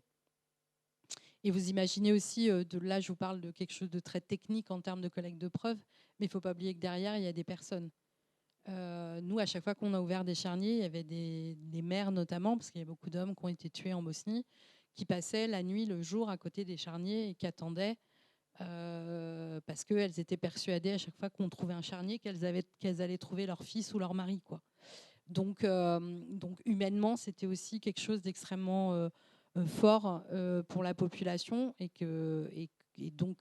Et vous imaginez aussi, là je vous parle de quelque chose de très technique en termes de collecte de preuves, mais il ne faut pas oublier que derrière, il y a des personnes. Nous, à chaque fois qu'on a ouvert des charniers, il y avait des mères notamment, parce qu'il y a beaucoup d'hommes qui ont été tués en Bosnie, qui passaient la nuit, le jour à côté des charniers et qui attendaient, parce qu'elles étaient persuadées à chaque fois qu'on trouvait un charnier qu'elles allaient trouver leur fils ou leur mari, quoi. Donc humainement, c'était aussi quelque chose d'extrêmement fort pour la population, et donc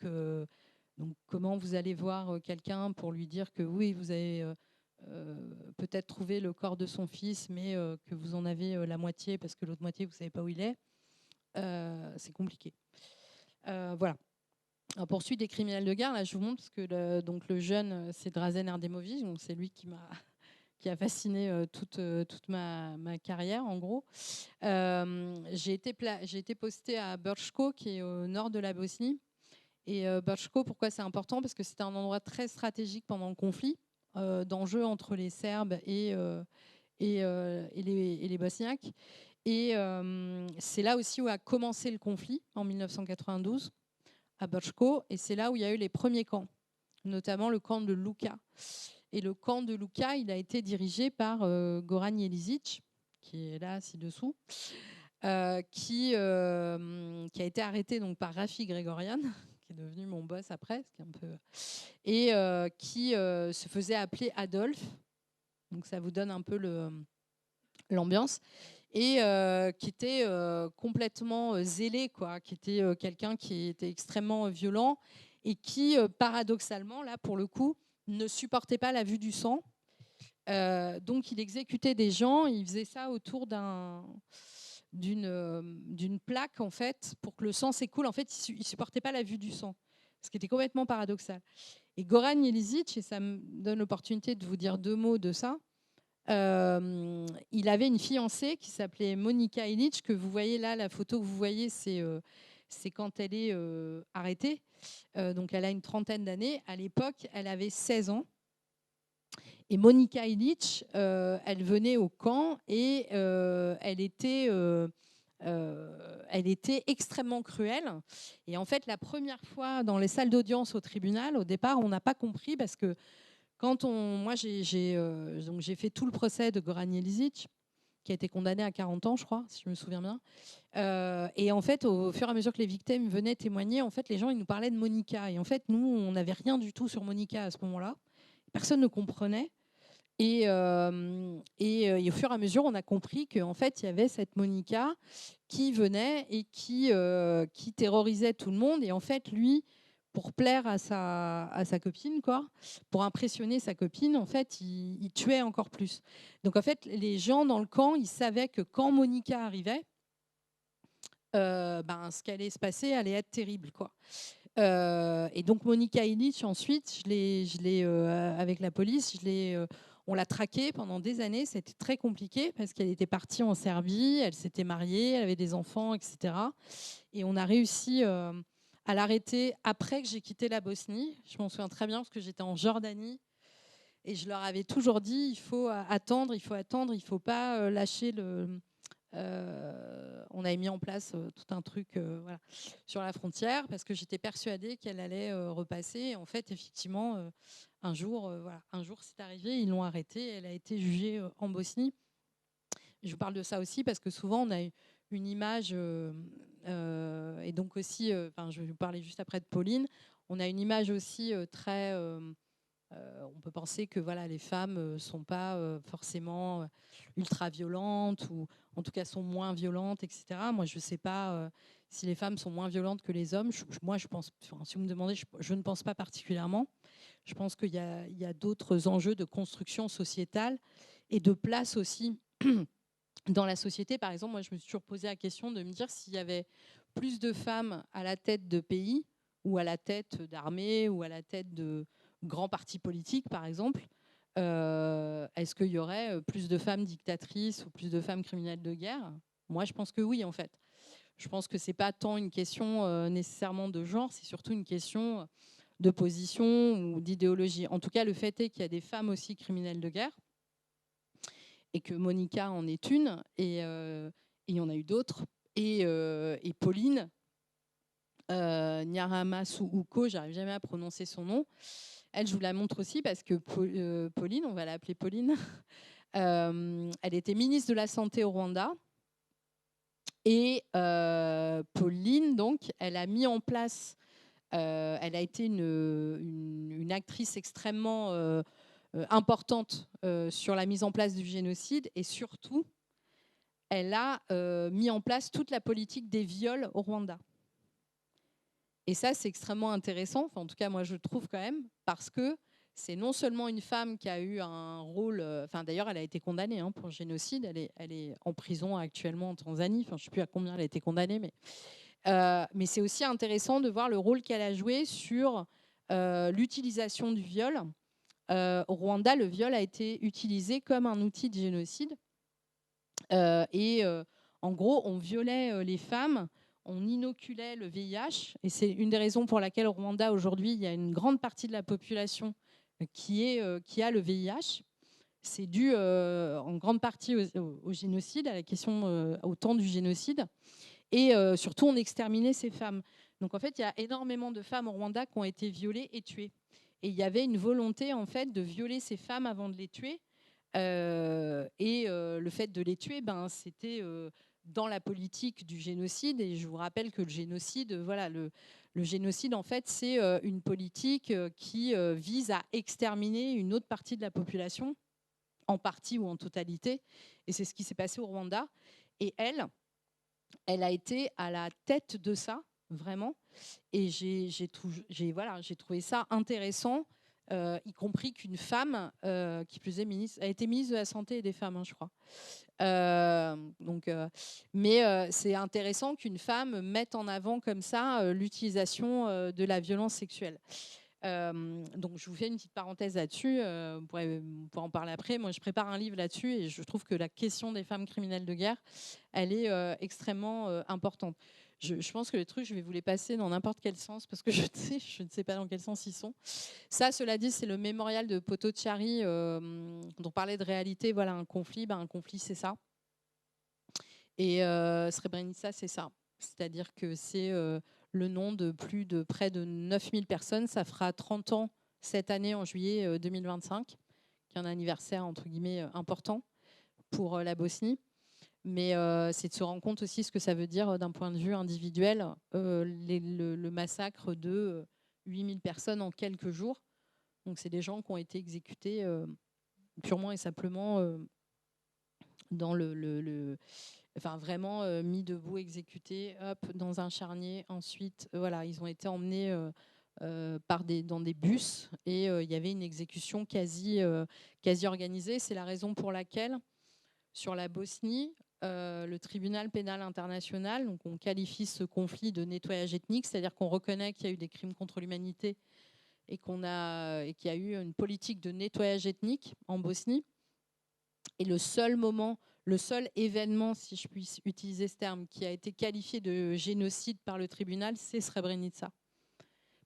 comment vous allez voir quelqu'un pour lui dire que oui, vous avez peut-être trouvé le corps de son fils, mais que vous en avez la moitié parce que l'autre moitié, vous ne savez pas où il est, c'est compliqué. Voilà. En poursuite des criminels de guerre, là je vous montre, parce que le jeune, c'est Drazen Erdemovic, donc c'est lui qui a fasciné toute ma carrière, en gros. J'ai été postée à Brčko, qui est au nord de la Bosnie. Et Brčko, pourquoi c'est important? Parce que c'était un endroit très stratégique pendant le conflit, d'enjeux entre les Serbes et les Bosniaques. Et c'est là aussi où a commencé le conflit, en 1992, à Brčko. Et c'est là où il y a eu les premiers camps, notamment le camp de Luka. Et le camp de Luka, il a été dirigé par Goran Jeličić, qui est là, ci-dessous, qui a été arrêté donc par Rafi Grigorian, qui est devenu mon boss après, ce qui est un peu... et qui se faisait appeler Adolphe. Donc ça vous donne un peu l'ambiance. Et qui était complètement zélé, quoi, qui était quelqu'un qui était extrêmement violent et qui, paradoxalement, là, pour le coup, ne supportait pas la vue du sang. Donc il exécutait des gens, il faisait ça autour d'une plaque, en fait, pour que le sang s'écoule. En fait, il ne supportait pas la vue du sang, ce qui était complètement paradoxal. Et Goran Iličić, et ça me donne l'opportunité de vous dire 2 mots de ça, il avait une fiancée qui s'appelait Monica Ilić, que vous voyez là, la photo que vous voyez, c'est quand elle est arrêtée. Donc elle a une trentaine d'années. À l'époque, elle avait 16 ans. Et Monica Ilić, elle venait au camp et elle était extrêmement cruelle. Et en fait, la première fois dans les salles d'audience au tribunal, au départ, on n'a pas compris parce que moi, j'ai fait tout le procès de Goran Iličić, qui a été condamné à 40 ans, je crois, si je me souviens bien. Et en fait, au fur et à mesure que les victimes venaient témoigner, en fait, les gens ils nous parlaient de Monica. Et en fait, nous, on n'avait rien du tout sur Monica à ce moment-là. Personne ne comprenait. Et au fur et à mesure, on a compris qu'en fait, il y avait cette Monica qui venait et qui terrorisait tout le monde. Et en fait, lui, pour plaire à sa copine, quoi, pour impressionner sa copine, en fait, il tuait encore plus. Donc, en fait, les gens dans le camp, ils savaient que quand Monica arrivait, ce qui allait se passer allait être terrible, quoi. Et donc Monica Ilić, ensuite, avec la police, on l'a traquée pendant des années. C'était très compliqué parce qu'elle était partie en Serbie, elle s'était mariée, elle avait des enfants, etc. Et on a réussi à l'arrêter après que j'ai quitté la Bosnie. Je m'en souviens très bien parce que j'étais en Jordanie et je leur avais toujours dit il faut attendre, il ne faut pas lâcher le... on avait mis en place tout un truc voilà, sur la frontière parce que j'étais persuadée qu'elle allait repasser. Et en fait, effectivement, un jour c'est arrivé, ils l'ont arrêtée. Elle a été jugée en Bosnie. Je vous parle de ça aussi parce que souvent on a une image, et donc aussi, je vais vous parler juste après de Pauline. On a une image aussi très on peut penser que voilà, les femmes ne sont pas forcément ultra violentes ou en tout cas sont moins violentes, etc. Moi, je ne sais pas si les femmes sont moins violentes que les hommes. Moi, je pense, si vous me demandez, je ne pense pas particulièrement. Je pense qu'il y a d'autres enjeux de construction sociétale et de place aussi dans la société. Par exemple, moi, je me suis toujours posé la question de me dire s'il y avait plus de femmes à la tête de pays ou à la tête d'armées ou à la tête de grands partis politiques, par exemple, est-ce qu'il y aurait plus de femmes dictatrices ou plus de femmes criminelles de guerre? Moi, je pense que oui, en fait. Je pense que ce n'est pas tant une question nécessairement de genre, c'est surtout une question de position ou d'idéologie. En tout cas, le fait est qu'il y a des femmes aussi criminelles de guerre et que Monica en est une, et il y en a eu d'autres. Et Pauline, Nyaramasu-Uko, j'arrive jamais à prononcer son nom. Elle, je vous la montre aussi parce que Pauline, on va l'appeler Pauline, elle était ministre de la Santé au Rwanda. Et Pauline, donc, elle a mis en place, elle a été une actrice extrêmement importante sur la mise en place du génocide et surtout, elle a mis en place toute la politique des viols au Rwanda. Et ça, c'est extrêmement intéressant, enfin, en tout cas, moi, je trouve quand même, parce que c'est non seulement une femme qui a eu un rôle... d'ailleurs, elle a été condamnée pour le génocide. Elle est en prison actuellement en Tanzanie. Enfin, je ne sais plus à combien elle a été condamnée. Mais c'est aussi intéressant de voir le rôle qu'elle a joué sur l'utilisation du viol. Au Rwanda, le viol a été utilisé comme un outil de génocide. En gros, on violait les femmes, on inoculait le VIH. Et c'est une des raisons pour laquelle au Rwanda, aujourd'hui, il y a une grande partie de la population qui a le VIH. C'est dû en grande partie au génocide, à la question au temps du génocide. Et surtout, on exterminait ces femmes. Donc en fait, il y a énormément de femmes au Rwanda qui ont été violées et tuées. Et il y avait une volonté en fait de violer ces femmes avant de les tuer. Le fait de les tuer, c'était dans la politique du génocide. Et je vous rappelle que le génocide, voilà, le génocide, en fait, c'est une politique qui vise à exterminer une autre partie de la population, en partie ou en totalité. Et c'est ce qui s'est passé au Rwanda. Et elle a été à la tête de ça, vraiment. Et j'ai trouvé ça intéressant, y compris qu'une femme, qui plus est ministre, a été ministre de la Santé et des Femmes, hein, je crois. Mais c'est intéressant qu'une femme mette en avant comme ça l'utilisation de la violence sexuelle. Donc je vous fais une petite parenthèse là-dessus, on pourrait en parler après. Moi je prépare un livre là-dessus et je trouve que la question des femmes criminelles de guerre, elle est extrêmement importante. Je pense que les trucs, je vais vous les passer dans n'importe quel sens parce que je ne sais pas dans quel sens ils sont. Ça, cela dit, c'est le mémorial de Potocari, dont on parlait de réalité. Voilà, un conflit, c'est ça. Et Srebrenica, c'est ça. C'est-à-dire que c'est le nom de près de 9000 personnes. Ça fera 30 ans cette année, en juillet 2025, qui est un anniversaire, entre guillemets, important pour la Bosnie. Mais c'est de se rendre compte aussi ce que ça veut dire d'un point de vue individuel, le massacre de 8000 personnes en quelques jours. Donc c'est des gens qui ont été exécutés purement et simplement dans enfin vraiment mis debout, exécutés, hop, dans un charnier. Ensuite, voilà, ils ont été emmenés dans des bus et il y avait une exécution quasi organisée. C'est la raison pour laquelle, sur la Bosnie, le tribunal pénal international, donc on qualifie ce conflit de nettoyage ethnique, c'est-à-dire qu'on reconnaît qu'il y a eu des crimes contre l'humanité et qu'il y a eu une politique de nettoyage ethnique en Bosnie. Et le seul événement, si je puis utiliser ce terme, qui a été qualifié de génocide par le tribunal, c'est Srebrenica.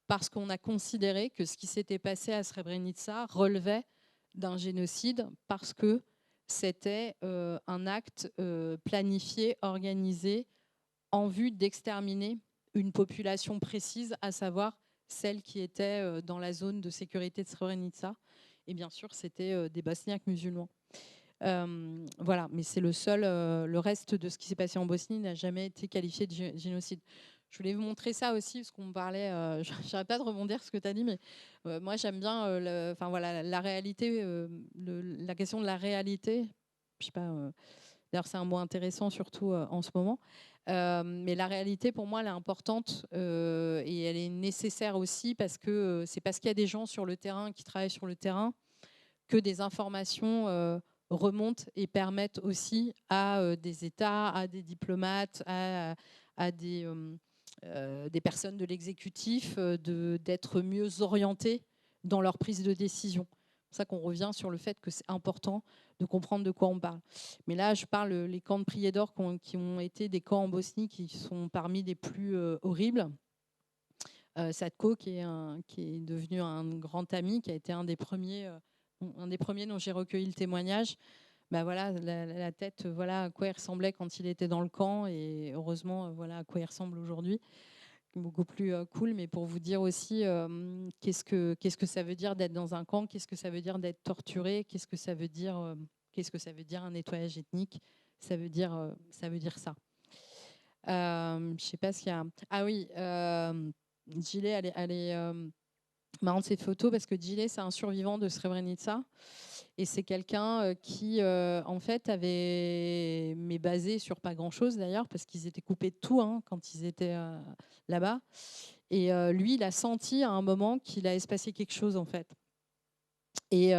Parce qu'on a considéré que ce qui s'était passé à Srebrenica relevait d'un génocide parce que c'était un acte planifié, organisé, en vue d'exterminer une population précise, à savoir celle qui était dans la zone de sécurité de Srebrenica. Et bien sûr, c'était des Bosniaques musulmans. Voilà, mais c'est le reste de ce qui s'est passé en Bosnie n'a jamais été qualifié de génocide. Je voulais vous montrer ça aussi, parce qu'on me parlait, j'arrête pas de rebondir ce que tu as dit, mais moi j'aime bien la réalité, la question de la réalité. Je sais pas, d'ailleurs c'est un mot intéressant, surtout en ce moment. Mais la réalité, pour moi, elle est importante et elle est nécessaire aussi parce que c'est parce qu'il y a des gens sur le terrain qui travaillent sur le terrain que des informations remontent et permettent aussi à des États, à des diplomates, à des personnes de l'exécutif d'être mieux orientés dans leur prise de décision. C'est pour ça qu'on revient sur le fait que c'est important de comprendre de quoi on parle. Mais là, je parle les camps de Prijedor qui ont été des camps en Bosnie qui sont parmi les plus horribles. Sadko, qui est devenu un grand ami, qui a été un des premiers dont j'ai recueilli le témoignage. Voilà, la tête, voilà à quoi il ressemblait quand il était dans le camp, et heureusement, voilà à quoi il ressemble aujourd'hui. Beaucoup plus cool, mais pour vous dire aussi qu'est-ce que ça veut dire d'être dans un camp, qu'est-ce que ça veut dire d'être torturé, qu'est-ce que ça veut dire un nettoyage ethnique. Ça veut dire ça. Je sais pas s'il y a. Ah oui, Gilet, elle est marrante cette photo parce que Gilet, c'est un survivant de Srebrenica. Et c'est quelqu'un qui, en fait, avait, mais basé sur pas grand-chose d'ailleurs, parce qu'ils étaient coupés de tout quand ils étaient là-bas. Et lui, il a senti à un moment qu'il allait se passer quelque chose, en fait. Et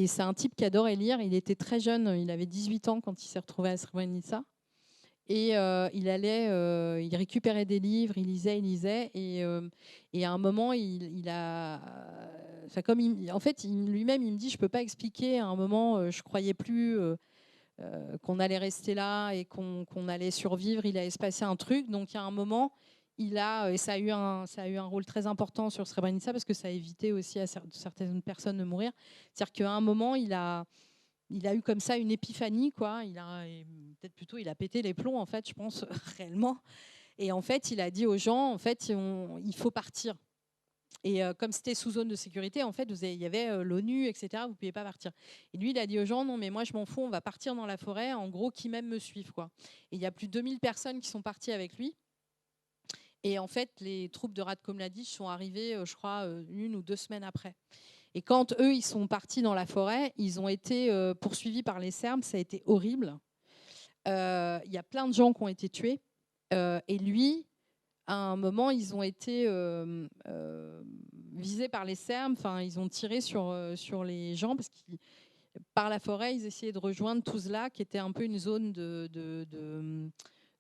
c'est un type qui adorait lire. Il était très jeune, il avait 18 ans quand il s'est retrouvé à Srebrenica. Et il récupérait des livres, il lisait, et à un moment, en fait, lui-même, il me dit, je peux pas expliquer. À un moment, je croyais plus qu'on allait rester là et qu'on allait survivre. Il allait se passer un truc. Donc, il y a un moment, et ça a eu un rôle très important sur Srebrenica parce que ça a évité aussi à certaines personnes de mourir. C'est-à-dire qu'à un moment, il a eu comme ça une épiphanie, quoi. Il a pété les plombs, en fait, je pense, réellement. Et en fait, il a dit aux gens, en fait, il faut partir. Et comme c'était sous zone de sécurité, en fait, il y avait l'ONU, etc. Vous ne pouvez pas partir. Et lui, il a dit aux gens, non, mais moi, je m'en fous, on va partir dans la forêt. En gros, qui même me suivent, quoi. Et il y a plus de 2000 personnes qui sont parties avec lui. Et en fait, les troupes de Ratko Mladic sont arrivées, je crois, 1 ou 2 semaines après. Et quand eux, ils sont partis dans la forêt, ils ont été poursuivis par les Serbes. Ça a été horrible. Il y a plein de gens qui ont été tués. Et lui, à un moment, ils ont été visés par les Serbes. Enfin, ils ont tiré sur les gens parce que par la forêt, ils essayaient de rejoindre Tuzla, qui était un peu une zone de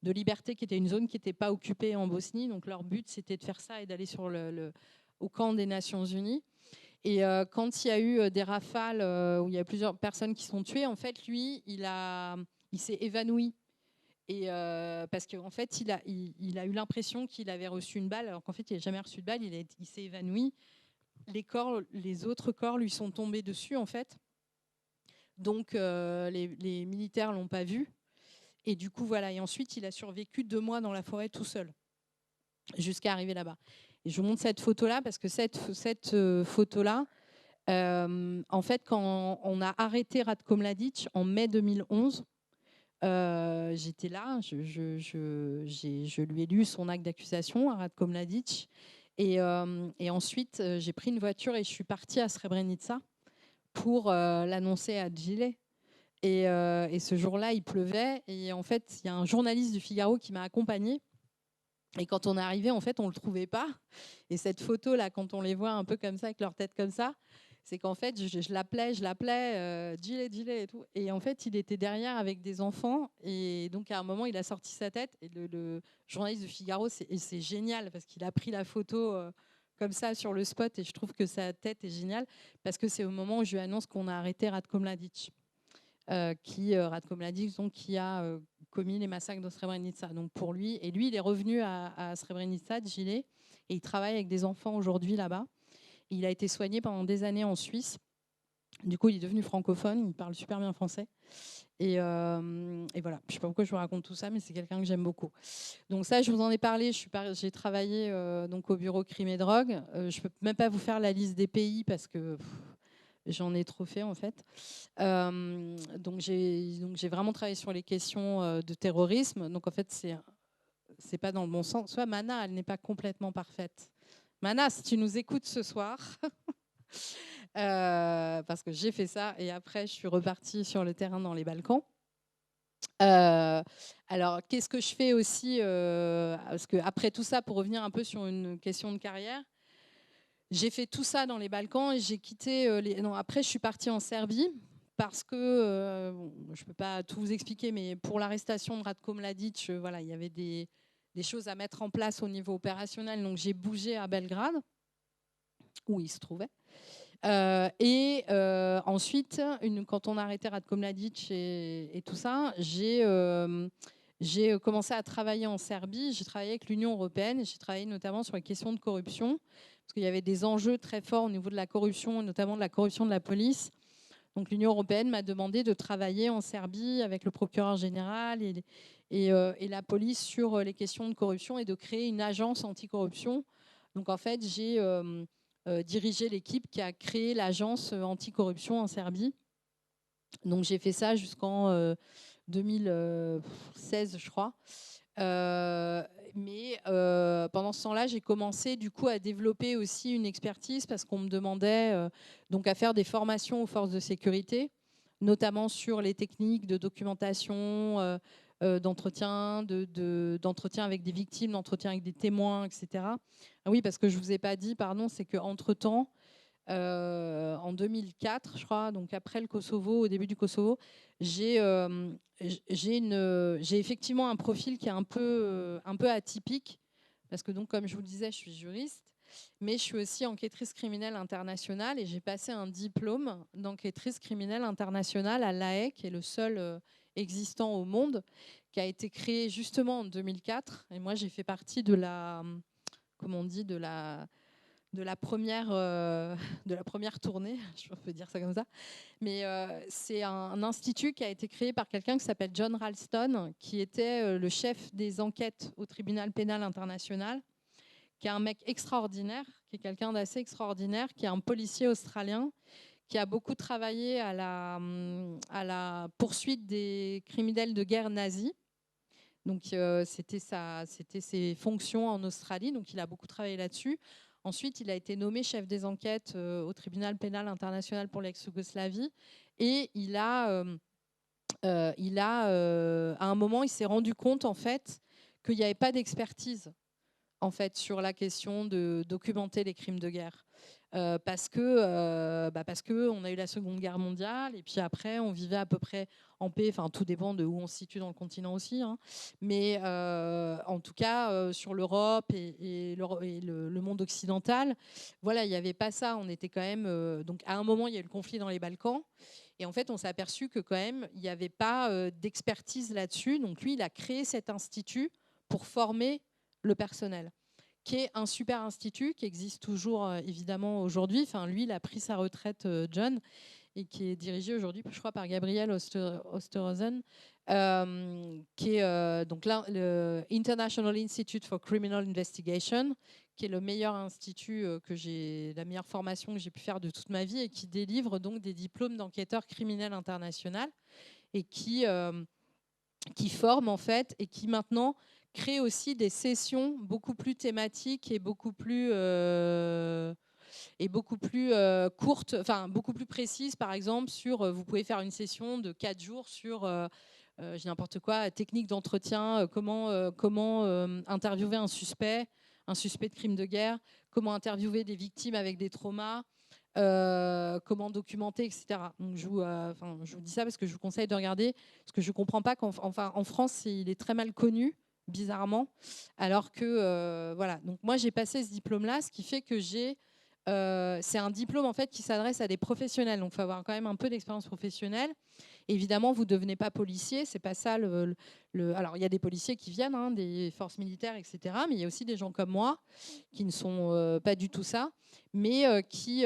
liberté, qui était une zone qui n'était pas occupée en Bosnie. Donc leur but, c'était de faire ça et d'aller au camp des Nations Unies. Et quand il y a eu des rafales où il y a plusieurs personnes qui sont tuées, en fait, lui, il s'est évanoui. Et parce qu'en fait, il a eu l'impression qu'il avait reçu une balle, alors qu'en fait, il n'a jamais reçu de balle. Il s'est évanoui. Les autres corps lui sont tombés dessus, en fait. Donc, les militaires l'ont pas vu. Et du coup, voilà. Et ensuite, il a survécu 2 mois dans la forêt tout seul, jusqu'à arriver là-bas. Et je vous montre cette photo-là parce que cette photo-là, en fait, quand on a arrêté Ratko Mladic en mai 2011, j'étais là, je lui ai lu son acte d'accusation à Ratko Mladic. Et ensuite, j'ai pris une voiture et je suis partie à Srebrenica pour l'annoncer à Gile. Et ce jour-là, il pleuvait. Et en fait, il y a un journaliste du Figaro qui m'a accompagnée. Et quand on est arrivé, en fait, on ne le trouvait pas. Et cette photo-là, quand on les voit un peu comme ça, avec leur tête comme ça, c'est qu'en fait, je l'appelais, Gile et tout. Et en fait, il était derrière avec des enfants. Et donc, à un moment, il a sorti sa tête. Et le journaliste du Figaro, c'est génial parce qu'il a pris la photo comme ça sur le spot. Et je trouve que sa tête est géniale parce que c'est au moment où je lui annonce qu'on a arrêté Ratko Mladic. Ratko Mladic, donc, qui a commis les massacres de Srebrenica. Donc pour lui, et lui, il est revenu à Srebrenica, Gile, et il travaille avec des enfants aujourd'hui là-bas. Il a été soigné pendant des années en Suisse. Du coup, il est devenu francophone, il parle super bien français. Et voilà, je ne sais pas pourquoi je vous raconte tout ça, mais c'est quelqu'un que j'aime beaucoup. Donc ça, je vous en ai parlé, j'ai travaillé donc au bureau crime et drogue. Je ne peux même pas vous faire la liste des pays parce que j'en ai trop fait en fait. Donc j'ai vraiment travaillé sur les questions de terrorisme. Donc en fait, c'est pas dans le bon sens. Soit Mana, elle n'est pas complètement parfaite. Mana, si tu nous écoutes ce soir, parce que j'ai fait ça et après je suis repartie sur le terrain dans les Balkans. Alors, qu'est-ce que je fais aussi parce que après tout ça, pour revenir un peu sur une question de carrière, j'ai fait tout ça dans les Balkans et j'ai quitté. Non, après, je suis partie en Serbie parce que je ne peux pas tout vous expliquer, mais pour l'arrestation de Ratko Mladic, voilà, il y avait des choses à mettre en place au niveau opérationnel. Donc, j'ai bougé à Belgrade, où il se trouvait. Et ensuite, quand on a arrêté Ratko Mladic et tout ça, j'ai commencé à travailler en Serbie. J'ai travaillé avec l'Union européenne. J'ai travaillé notamment sur les questions de corruption, parce qu'il y avait des enjeux très forts au niveau de la corruption, notamment de la corruption de la police. Donc l'Union européenne m'a demandé de travailler en Serbie avec le procureur général et la police sur les questions de corruption et de créer une agence anticorruption. Donc en fait, j'ai dirigé l'équipe qui a créé l'agence anticorruption en Serbie. Donc j'ai fait ça jusqu'en 2016, je crois. Mais pendant ce temps-là, j'ai commencé du coup à développer aussi une expertise parce qu'on me demandait donc à faire des formations aux forces de sécurité, notamment sur les techniques de documentation, d'entretien, d'entretien avec des victimes, d'entretien avec des témoins, etc. Ah oui, parce que je vous ai pas dit, pardon, c'est qu'entre-temps, en 2004, je crois, donc après le Kosovo, au début du Kosovo, j'ai effectivement un profil qui est un peu atypique, parce que donc, comme je vous le disais, je suis juriste, mais je suis aussi enquêtrice criminelle internationale et j'ai passé un diplôme d'enquêtrice criminelle internationale à l'AE, qui est le seul existant au monde, qui a été créé justement en 2004. Et moi, j'ai fait partie de la, comment on dit, de la première tournée, je peux dire ça comme ça. Mais c'est un institut qui a été créé par quelqu'un qui s'appelle John Ralston, qui était le chef des enquêtes au tribunal pénal international, qui est un mec extraordinaire, qui est quelqu'un d'assez extraordinaire, qui est un policier australien, qui a beaucoup travaillé à la poursuite des criminels de guerre nazis. Donc, c'était ses fonctions en Australie, donc il a beaucoup travaillé là-dessus. Ensuite, il a été nommé chef des enquêtes au tribunal pénal international pour l'ex-Yougoslavie. Et à un moment, il s'est rendu compte, en fait, qu'il n'y avait pas d'expertise en fait, sur la question de documenter les crimes de guerre. Parce que on a eu la Seconde Guerre mondiale et puis après on vivait à peu près en paix. Enfin, tout dépend de où on se situe dans le continent aussi, hein. Mais en tout cas sur l'Europe et le monde occidental, voilà, il n'y avait pas ça. On était quand même donc à un moment il y a eu le conflit dans les Balkans et en fait on s'est aperçu que quand même il n'y avait pas d'expertise là-dessus. Donc lui il a créé cet institut pour former le personnel, qui est un super institut qui existe toujours évidemment aujourd'hui. Enfin, lui, il a pris sa retraite, John, et qui est dirigé aujourd'hui, je crois, par Gabriel Osterhausen, qui est donc là le International Institute for Criminal Investigation, qui est le meilleur institut la meilleure formation que j'ai pu faire de toute ma vie et qui délivre donc des diplômes d'enquêteur criminel international et qui forme en fait et qui maintenant crée aussi des sessions beaucoup plus thématiques et beaucoup plus courtes, enfin beaucoup plus précises. Par exemple, vous pouvez faire une session de 4 jours sur j'ai n'importe quoi, technique d'entretien, comment interviewer un suspect de crime de guerre, comment interviewer des victimes avec des traumas. Comment documenter, etc. Donc je vous dis ça parce que je vous conseille de regarder, parce que je ne comprends pas en France, il est très mal connu, bizarrement, alors que voilà. Donc moi, j'ai passé ce diplôme-là, ce qui fait que c'est un diplôme en fait qui s'adresse à des professionnels, donc il faut avoir quand même un peu d'expérience professionnelle. Évidemment, vous ne devenez pas policier, c'est pas ça Alors, il y a des policiers qui viennent, hein, des forces militaires, etc. Mais il y a aussi des gens comme moi qui ne sont pas du tout ça, mais qui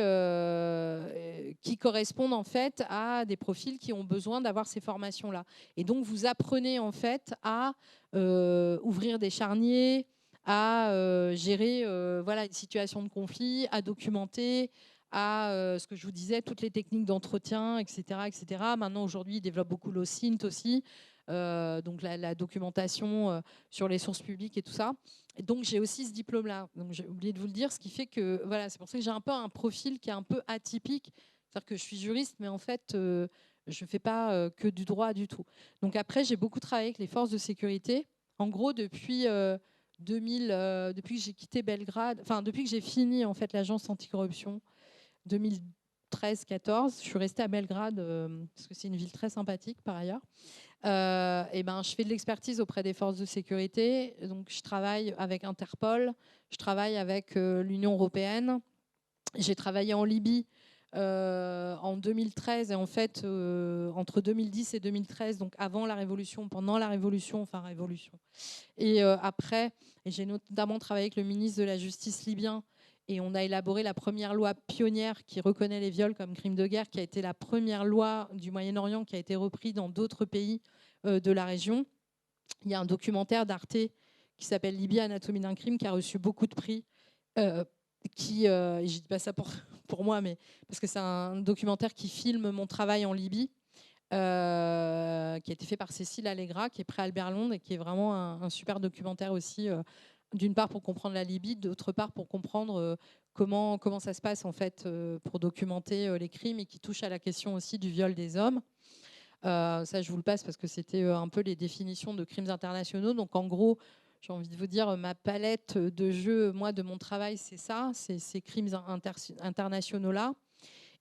correspondent en fait à des profils qui ont besoin d'avoir ces formations-là. Et donc, vous apprenez en fait à ouvrir des charniers, à gérer voilà, une situation de conflit, à documenter, à ce que je vous disais, toutes les techniques d'entretien, etc., etc. Maintenant, aujourd'hui, ils développent beaucoup l'OSINT aussi, donc la documentation sur les sources publiques et tout ça. Et donc, j'ai aussi ce diplôme-là. Donc, j'ai oublié de vous le dire, ce qui fait que, voilà, c'est pour ça que j'ai un peu un profil qui est un peu atypique. C'est-à-dire que je suis juriste, mais en fait, je ne fais pas que du droit du tout. Donc, après, j'ai beaucoup travaillé avec les forces de sécurité. En gros, depuis 2000, depuis que j'ai quitté Belgrade, enfin, depuis que j'ai fini, en fait, l'agence anticorruption, 2013-14, je suis restée à Belgrade parce que c'est une ville très sympathique par ailleurs. Et ben, je fais de l'expertise auprès des forces de sécurité. Donc, je travaille avec Interpol, je travaille avec l'Union européenne. J'ai travaillé en Libye en 2013 et en fait entre 2010 et 2013, donc avant la révolution, pendant la révolution, enfin révolution. Et après, et j'ai notamment travaillé avec le ministre de la Justice libyen et on a élaboré la première loi pionnière qui reconnaît les viols comme crimes de guerre, qui a été la première loi du Moyen-Orient qui a été reprise dans d'autres pays de la région. Il y a un documentaire d'Arte qui s'appelle Libye, anatomie d'un crime, qui a reçu beaucoup de prix. Je dis pas ça pour moi, mais parce que c'est un documentaire qui filme mon travail en Libye, qui a été fait par Cécile Allegra, qui est près Albert Londres et qui est vraiment un super documentaire aussi, d'une part pour comprendre la Libye, d'autre part pour comprendre comment ça se passe en fait pour documenter les crimes et qui touche à la question aussi du viol des hommes. Ça, je vous le passe parce que c'était un peu les définitions de crimes internationaux. Donc, en gros, j'ai envie de vous dire, ma palette de jeux, moi, de mon travail, c'est ça, c'est ces crimes internationaux-là.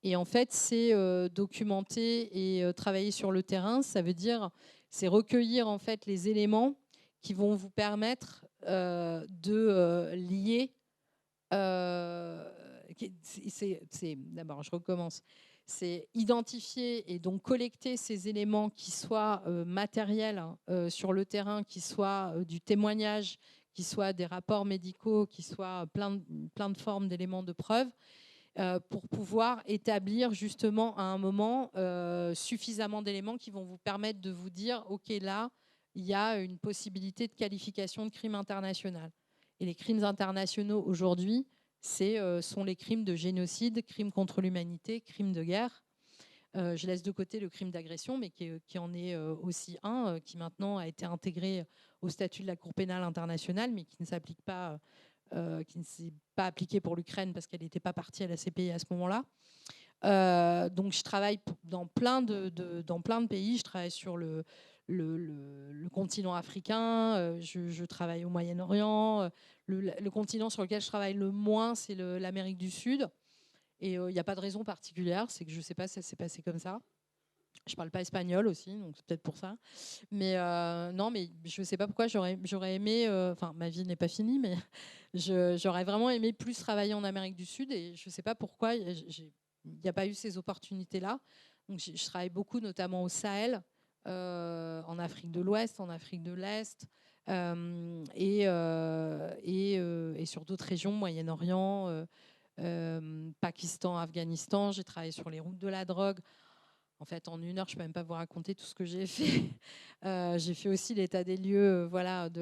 Et en fait, c'est documenter et travailler sur le terrain. Ça veut dire, c'est recueillir en fait les éléments qui vont vous permettre de lier. D'abord, je recommence. C'est identifier et donc collecter ces éléments qui soient matériels sur le terrain, qui soient du témoignage, qui soient des rapports médicaux, qui soient plein de formes d'éléments de preuve, pour pouvoir établir justement à un moment suffisamment d'éléments qui vont vous permettre de vous dire, OK, là, il y a une possibilité de qualification de crime international. Et les crimes internationaux aujourd'hui, sont les crimes de génocide, crimes contre l'humanité, crimes de guerre. Je laisse de côté le crime d'agression, mais qui en est aussi un, qui maintenant a été intégré au statut de la Cour pénale internationale, mais qui ne s'applique pas, qui ne s'est pas appliqué pour l'Ukraine parce qu'elle n'était pas partie à la CPI à ce moment-là. Donc je travaille dans plein de pays. Je travaille sur le continent africain, je travaille au Moyen-Orient. Le continent sur lequel je travaille le moins, c'est l'Amérique du Sud. Et il n'y a pas de raison particulière, c'est que je ne sais pas si ça s'est passé comme ça. Je ne parle pas espagnol aussi, donc c'est peut-être pour ça. Mais non, mais je ne sais pas pourquoi j'aurais aimé. Enfin, ma vie n'est pas finie, mais j'aurais vraiment aimé plus travailler en Amérique du Sud. Et je ne sais pas pourquoi il n'y a pas eu ces opportunités-là. Donc, je travaille beaucoup, notamment au Sahel, en Afrique de l'Ouest, en Afrique de l'Est, et sur d'autres régions, Moyen-Orient, Pakistan, Afghanistan. J'ai travaillé sur les routes de la drogue. En fait, en 1 heure, je ne peux même pas vous raconter tout ce que j'ai fait. J'ai fait aussi l'état des lieux, voilà, de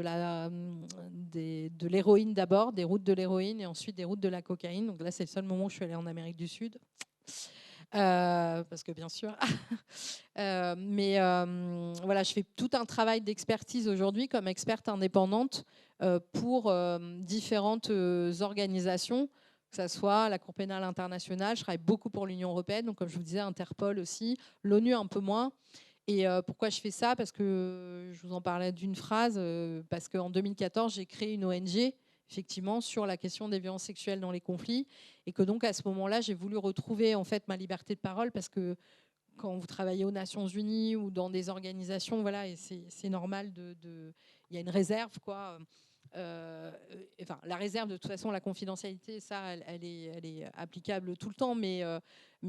l'héroïne d'abord, des routes de l'héroïne, et ensuite des routes de la cocaïne. Donc là, c'est le seul moment où je suis allée en Amérique du Sud. Parce que bien sûr. Mais voilà, je fais tout un travail d'expertise aujourd'hui comme experte indépendante pour différentes organisations, que ce soit la Cour pénale internationale. Je travaille beaucoup pour l'Union européenne, donc comme je vous disais, Interpol aussi, l'ONU un peu moins. Et pourquoi je fais ça? Parce que je vous en parlais d'une phrase, parce qu'en 2014, j'ai créé une ONG effectivement sur la question des violences sexuelles dans les conflits, et que donc à ce moment-là, j'ai voulu retrouver en fait ma liberté de parole, parce que quand vous travaillez aux Nations Unies ou dans des organisations, voilà, et c'est normal il y a une réserve, quoi. Enfin, la réserve, de toute façon, la confidentialité, ça, elle est applicable tout le temps, mais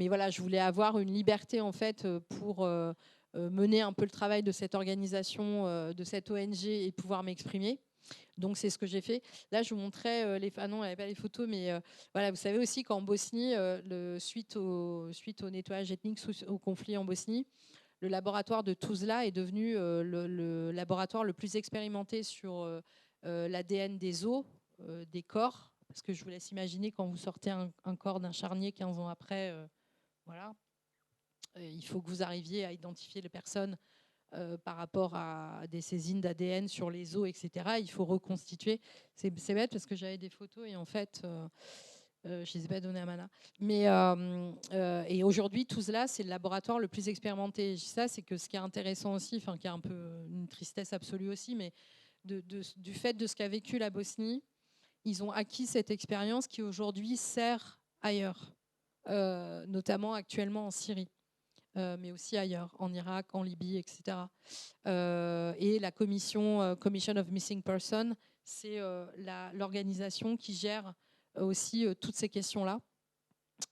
voilà, je voulais avoir une liberté en fait pour mener un peu le travail de cette organisation, de cette ONG, et pouvoir m'exprimer. Donc c'est ce que j'ai fait. Là, je vous montrais les. Ah non, il n'y avait pas les photos, mais voilà, vous savez aussi qu'en Bosnie, suite au nettoyage ethnique, au conflit en Bosnie, le laboratoire de Tuzla est devenu le laboratoire le plus expérimenté sur l'ADN des os, des corps. Parce que je vous laisse imaginer, quand vous sortez un corps d'un charnier 15 ans après, voilà, il faut que vous arriviez à identifier les personnes par rapport à des saisines d'ADN sur les os, etc. Il faut reconstituer. C'est bête parce que j'avais des photos et en fait, je ne les ai pas données à Mana. Mais, et aujourd'hui, tout cela, c'est le laboratoire le plus expérimenté. Ça, c'est que ce qui est intéressant aussi, enfin, qui est un peu une tristesse absolue aussi, mais du fait de ce qu'a vécu la Bosnie, ils ont acquis cette expérience qui aujourd'hui sert ailleurs, notamment actuellement en Syrie. Mais aussi ailleurs, en Irak, en Libye, etc. Et la Commission of Missing Persons, c'est l'organisation qui gère aussi toutes ces questions-là.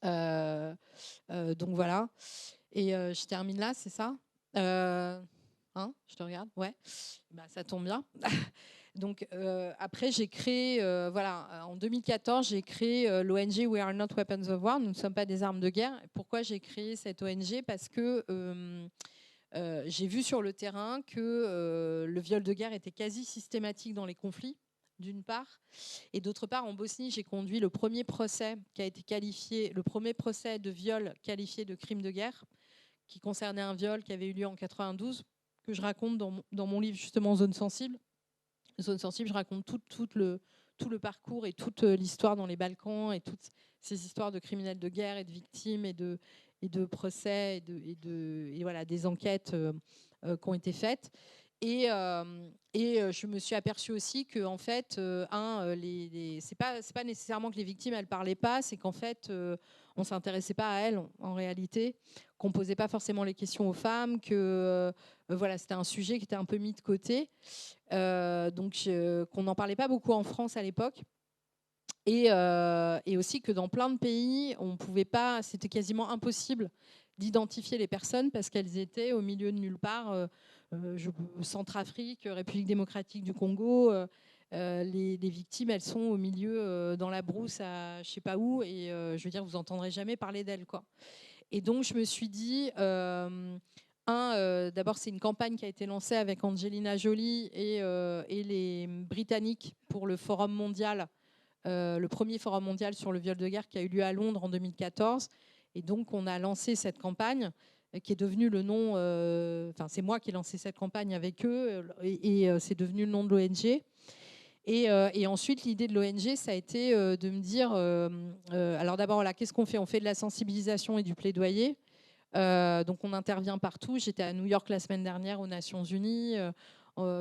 Donc voilà. Et je termine là, c'est ça. Je te regarde. Ouais. Bah, ça tombe bien. Donc après, j'ai créé, voilà, en 2014, j'ai créé l'ONG We Are Not Weapons of War. Nous ne sommes pas des armes de guerre. Pourquoi j'ai créé cette ONG? Parce que j'ai vu sur le terrain que le viol de guerre était quasi systématique dans les conflits, d'une part, et d'autre part, en Bosnie, j'ai conduit le premier procès qui a été qualifié, le premier procès de viol qualifié de crime de guerre, qui concernait un viol qui avait eu lieu en 92, que je raconte dans mon livre justement Zone sensible. Zone sensible, je raconte tout le parcours et toute l'histoire dans les Balkans, et toutes ces histoires de criminels de guerre et de victimes et de procès et voilà, des enquêtes qui ont été faites. Et je me suis aperçue aussi que en fait, c'est pas nécessairement que les victimes elles parlaient pas, c'est qu'en fait on s'intéressait pas à elles en réalité, qu'on posait pas forcément les questions aux femmes, que voilà, c'était un sujet qui était un peu mis de côté, donc qu'on n'en parlait pas beaucoup en France à l'époque. Et aussi que dans plein de pays, on pouvait pas, c'était quasiment impossible d'identifier les personnes parce qu'elles étaient au milieu de nulle part. Centrafrique, République démocratique du Congo, les victimes, elles sont au milieu, dans la brousse, à je sais pas où, et je veux dire, vous entendrez jamais parler d'elles, quoi. Et donc, je me suis dit, D'abord, c'est une campagne qui a été lancée avec Angelina Jolie et les Britanniques pour le Forum mondial, le premier Forum mondial sur le viol de guerre qui a eu lieu à Londres en 2014. Et donc, on a lancé cette campagne qui est devenue le nom... c'est moi qui ai lancé cette campagne avec eux et c'est devenu le nom de l'ONG. Et ensuite, l'idée de l'ONG, ça a été de me dire... alors d'abord, voilà, qu'est-ce qu'on fait? On fait de la sensibilisation et du plaidoyer. Donc on intervient partout. J'étais à New York la semaine dernière aux Nations Unies.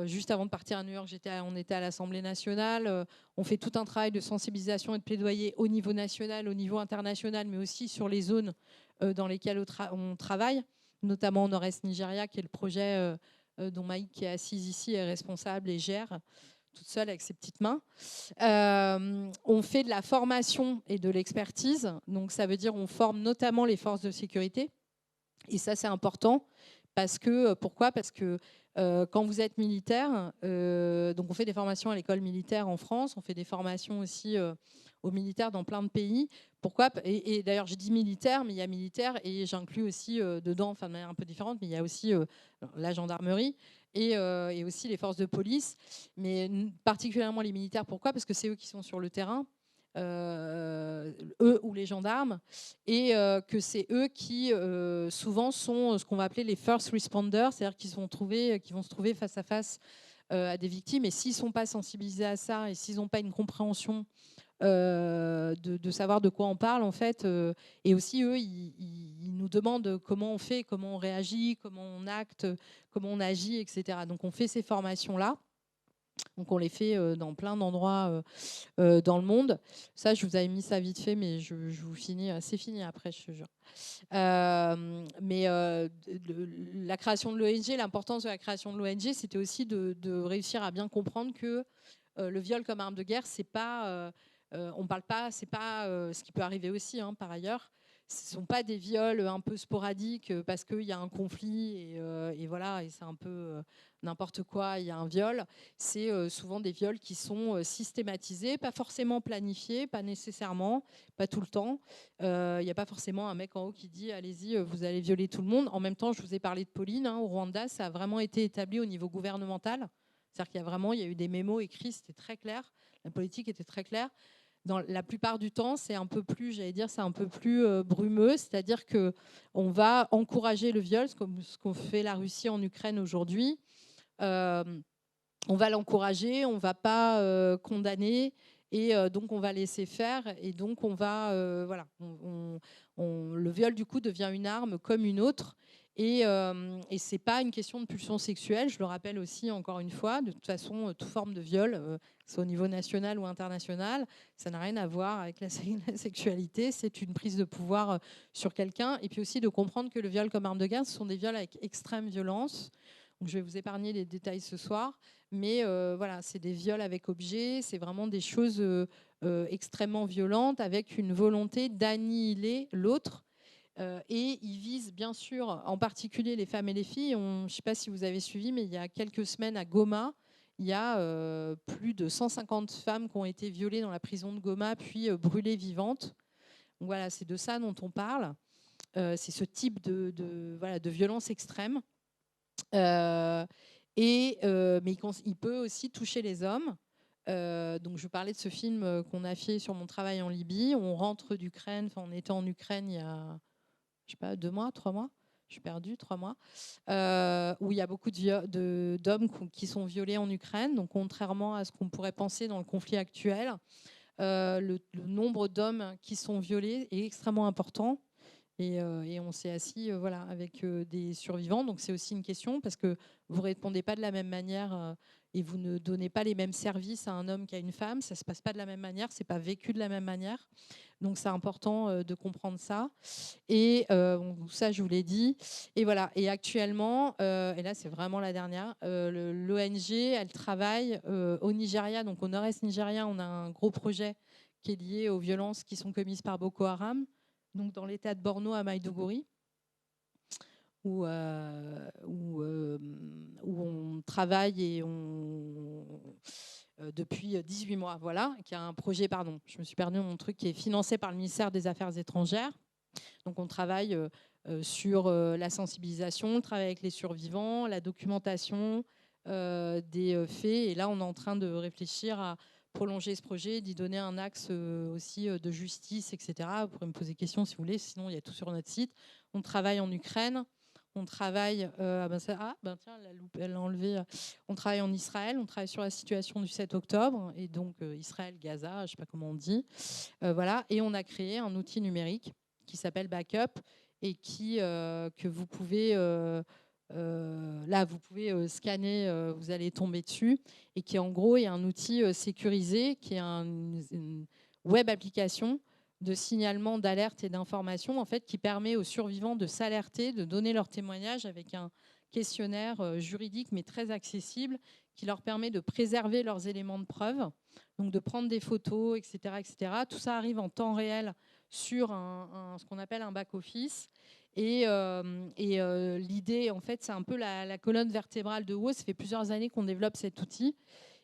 Juste avant de partir à New York, on était à l'Assemblée nationale. On fait tout un travail de sensibilisation et de plaidoyer au niveau national, au niveau international, mais aussi sur les zones dans lesquelles on travaille, notamment au Nord-Est Nigeria, qui est le projet dont Maïk, qui est assise ici, est responsable et gère toute seule avec ses petites mains. On fait de la formation et de l'expertise. Donc ça veut dire on forme notamment les forces de sécurité. Et ça, c'est important. Pourquoi? Parce que quand vous êtes militaire, donc on fait des formations à l'école militaire en France, on fait des formations aussi aux militaires dans plein de pays. Pourquoi? Et d'ailleurs, je dis militaire, mais il y a militaire et j'inclus aussi dedans, enfin de manière un peu différente, mais il y a aussi la gendarmerie et aussi les forces de police, mais particulièrement les militaires. Pourquoi? Parce que c'est eux qui sont sur le terrain. Eux ou les gendarmes, et que c'est eux qui souvent sont ce qu'on va appeler les first responders, c'est-à-dire qu'ils vont se trouver face à face à des victimes, et s'ils ne sont pas sensibilisés à ça, et s'ils n'ont pas une compréhension de savoir de quoi on parle en fait, et aussi eux ils nous demandent comment on fait, comment on réagit, comment on acte, comment on agit, etc. Donc on fait ces formations là. Donc on les fait dans plein d'endroits dans le monde. Ça, je vous avais mis ça vite fait, mais je vous finis. C'est fini après, je te jure. La création de l'ONG, l'importance de la création de l'ONG, c'était aussi de réussir à bien comprendre que le viol comme arme de guerre, c'est pas, on parle pas, c'est pas ce qui peut arriver aussi, hein, par ailleurs. Ce ne sont pas des viols un peu sporadiques parce qu'il y a un conflit et voilà, et c'est un peu n'importe quoi, il y a un viol. C'est souvent des viols qui sont systématisés, pas forcément planifiés, pas nécessairement, pas tout le temps. Il n'y a pas forcément un mec en haut qui dit allez-y, vous allez violer tout le monde. En même temps, je vous ai parlé de Pauline, hein, au Rwanda, ça a vraiment été établi au niveau gouvernemental. C'est-à-dire qu'il y a eu des mémos écrits, c'était très clair, la politique était très claire. Dans la plupart du temps, c'est un peu plus, c'est un peu plus brumeux, c'est-à-dire que on va encourager le viol, ce qu'on fait la Russie en Ukraine aujourd'hui. On va l'encourager, on ne va pas condamner, et donc on va laisser faire, et donc on va voilà, le viol du coup devient une arme comme une autre. Et c'est pas une question de pulsion sexuelle, je le rappelle aussi encore une fois. De toute façon, toute forme de viol, soit au niveau national ou international, ça n'a rien à voir avec la sexualité. C'est une prise de pouvoir sur quelqu'un. Et puis aussi de comprendre que le viol comme arme de guerre, ce sont des viols avec extrême violence. Donc je vais vous épargner les détails ce soir, mais voilà, c'est des viols avec objet, c'est vraiment des choses extrêmement violentes avec une volonté d'annihiler l'autre. Et ils visent bien sûr en particulier les femmes et les filles. Je ne sais pas si vous avez suivi, mais il y a quelques semaines à Goma, il y a plus de 150 femmes qui ont été violées dans la prison de Goma, puis brûlées vivantes. Donc voilà, c'est de ça dont on parle. C'est ce type voilà, de violence extrême. Mais il peut aussi toucher les hommes. Donc je parlais de ce film qu'on a fait sur mon travail en Libye. On rentre d'Ukraine, enfin on était en Ukraine il y a, je sais pas, 2 mois, 3 mois, je suis perdue, 3 mois, où il y a beaucoup d'hommes qui sont violés en Ukraine. Donc contrairement à ce qu'on pourrait penser dans le conflit actuel, le nombre d'hommes qui sont violés est extrêmement important. Et on s'est assis voilà, avec des survivants. Donc c'est aussi une question parce que vous ne répondez pas de la même manière et vous ne donnez pas les mêmes services à un homme qu'à une femme. Ça ne se passe pas de la même manière, ce n'est pas vécu de la même manière. Donc c'est important de comprendre ça. Et ça, je vous l'ai dit. Et voilà. Et actuellement, et là c'est vraiment la dernière, l'ONG, elle travaille au Nigeria, donc au nord-est Nigeria, on a un gros projet qui est lié aux violences qui sont commises par Boko Haram, donc dans l'état de Borno à Maïdougouri, où on travaille et depuis 18 mois, voilà, qui a un projet, pardon, je me suis perdue dans mon truc, qui est financé par le ministère des Affaires étrangères. Donc on travaille sur la sensibilisation, le travail avec les survivants, la documentation des faits. Et là, on est en train de réfléchir à prolonger ce projet, d'y donner un axe aussi de justice, etc. Vous pourrez me poser des questions si vous voulez, sinon il y a tout sur notre site. On travaille en Ukraine, on travaille... tiens, la loupe, elle l'a enlevé. On travaille en Israël, on travaille sur la situation du 7 octobre, et donc Israël, Gaza, je ne sais pas comment on dit. Voilà. Et on a créé un outil numérique qui s'appelle Backup, et que vous pouvez... là, vous pouvez scanner, vous allez tomber dessus, et qui en gros est un outil sécurisé, qui est une web application de signalement, d'alerte et d'information, en fait, qui permet aux survivants de s'alerter, de donner leur témoignage avec un questionnaire juridique, mais très accessible, qui leur permet de préserver leurs éléments de preuve, donc de prendre des photos, etc., etc. Tout ça arrive en temps réel sur ce qu'on appelle un back-office. Et l'idée, en fait, c'est un peu la colonne vertébrale de WOS. Ça fait plusieurs années qu'on développe cet outil.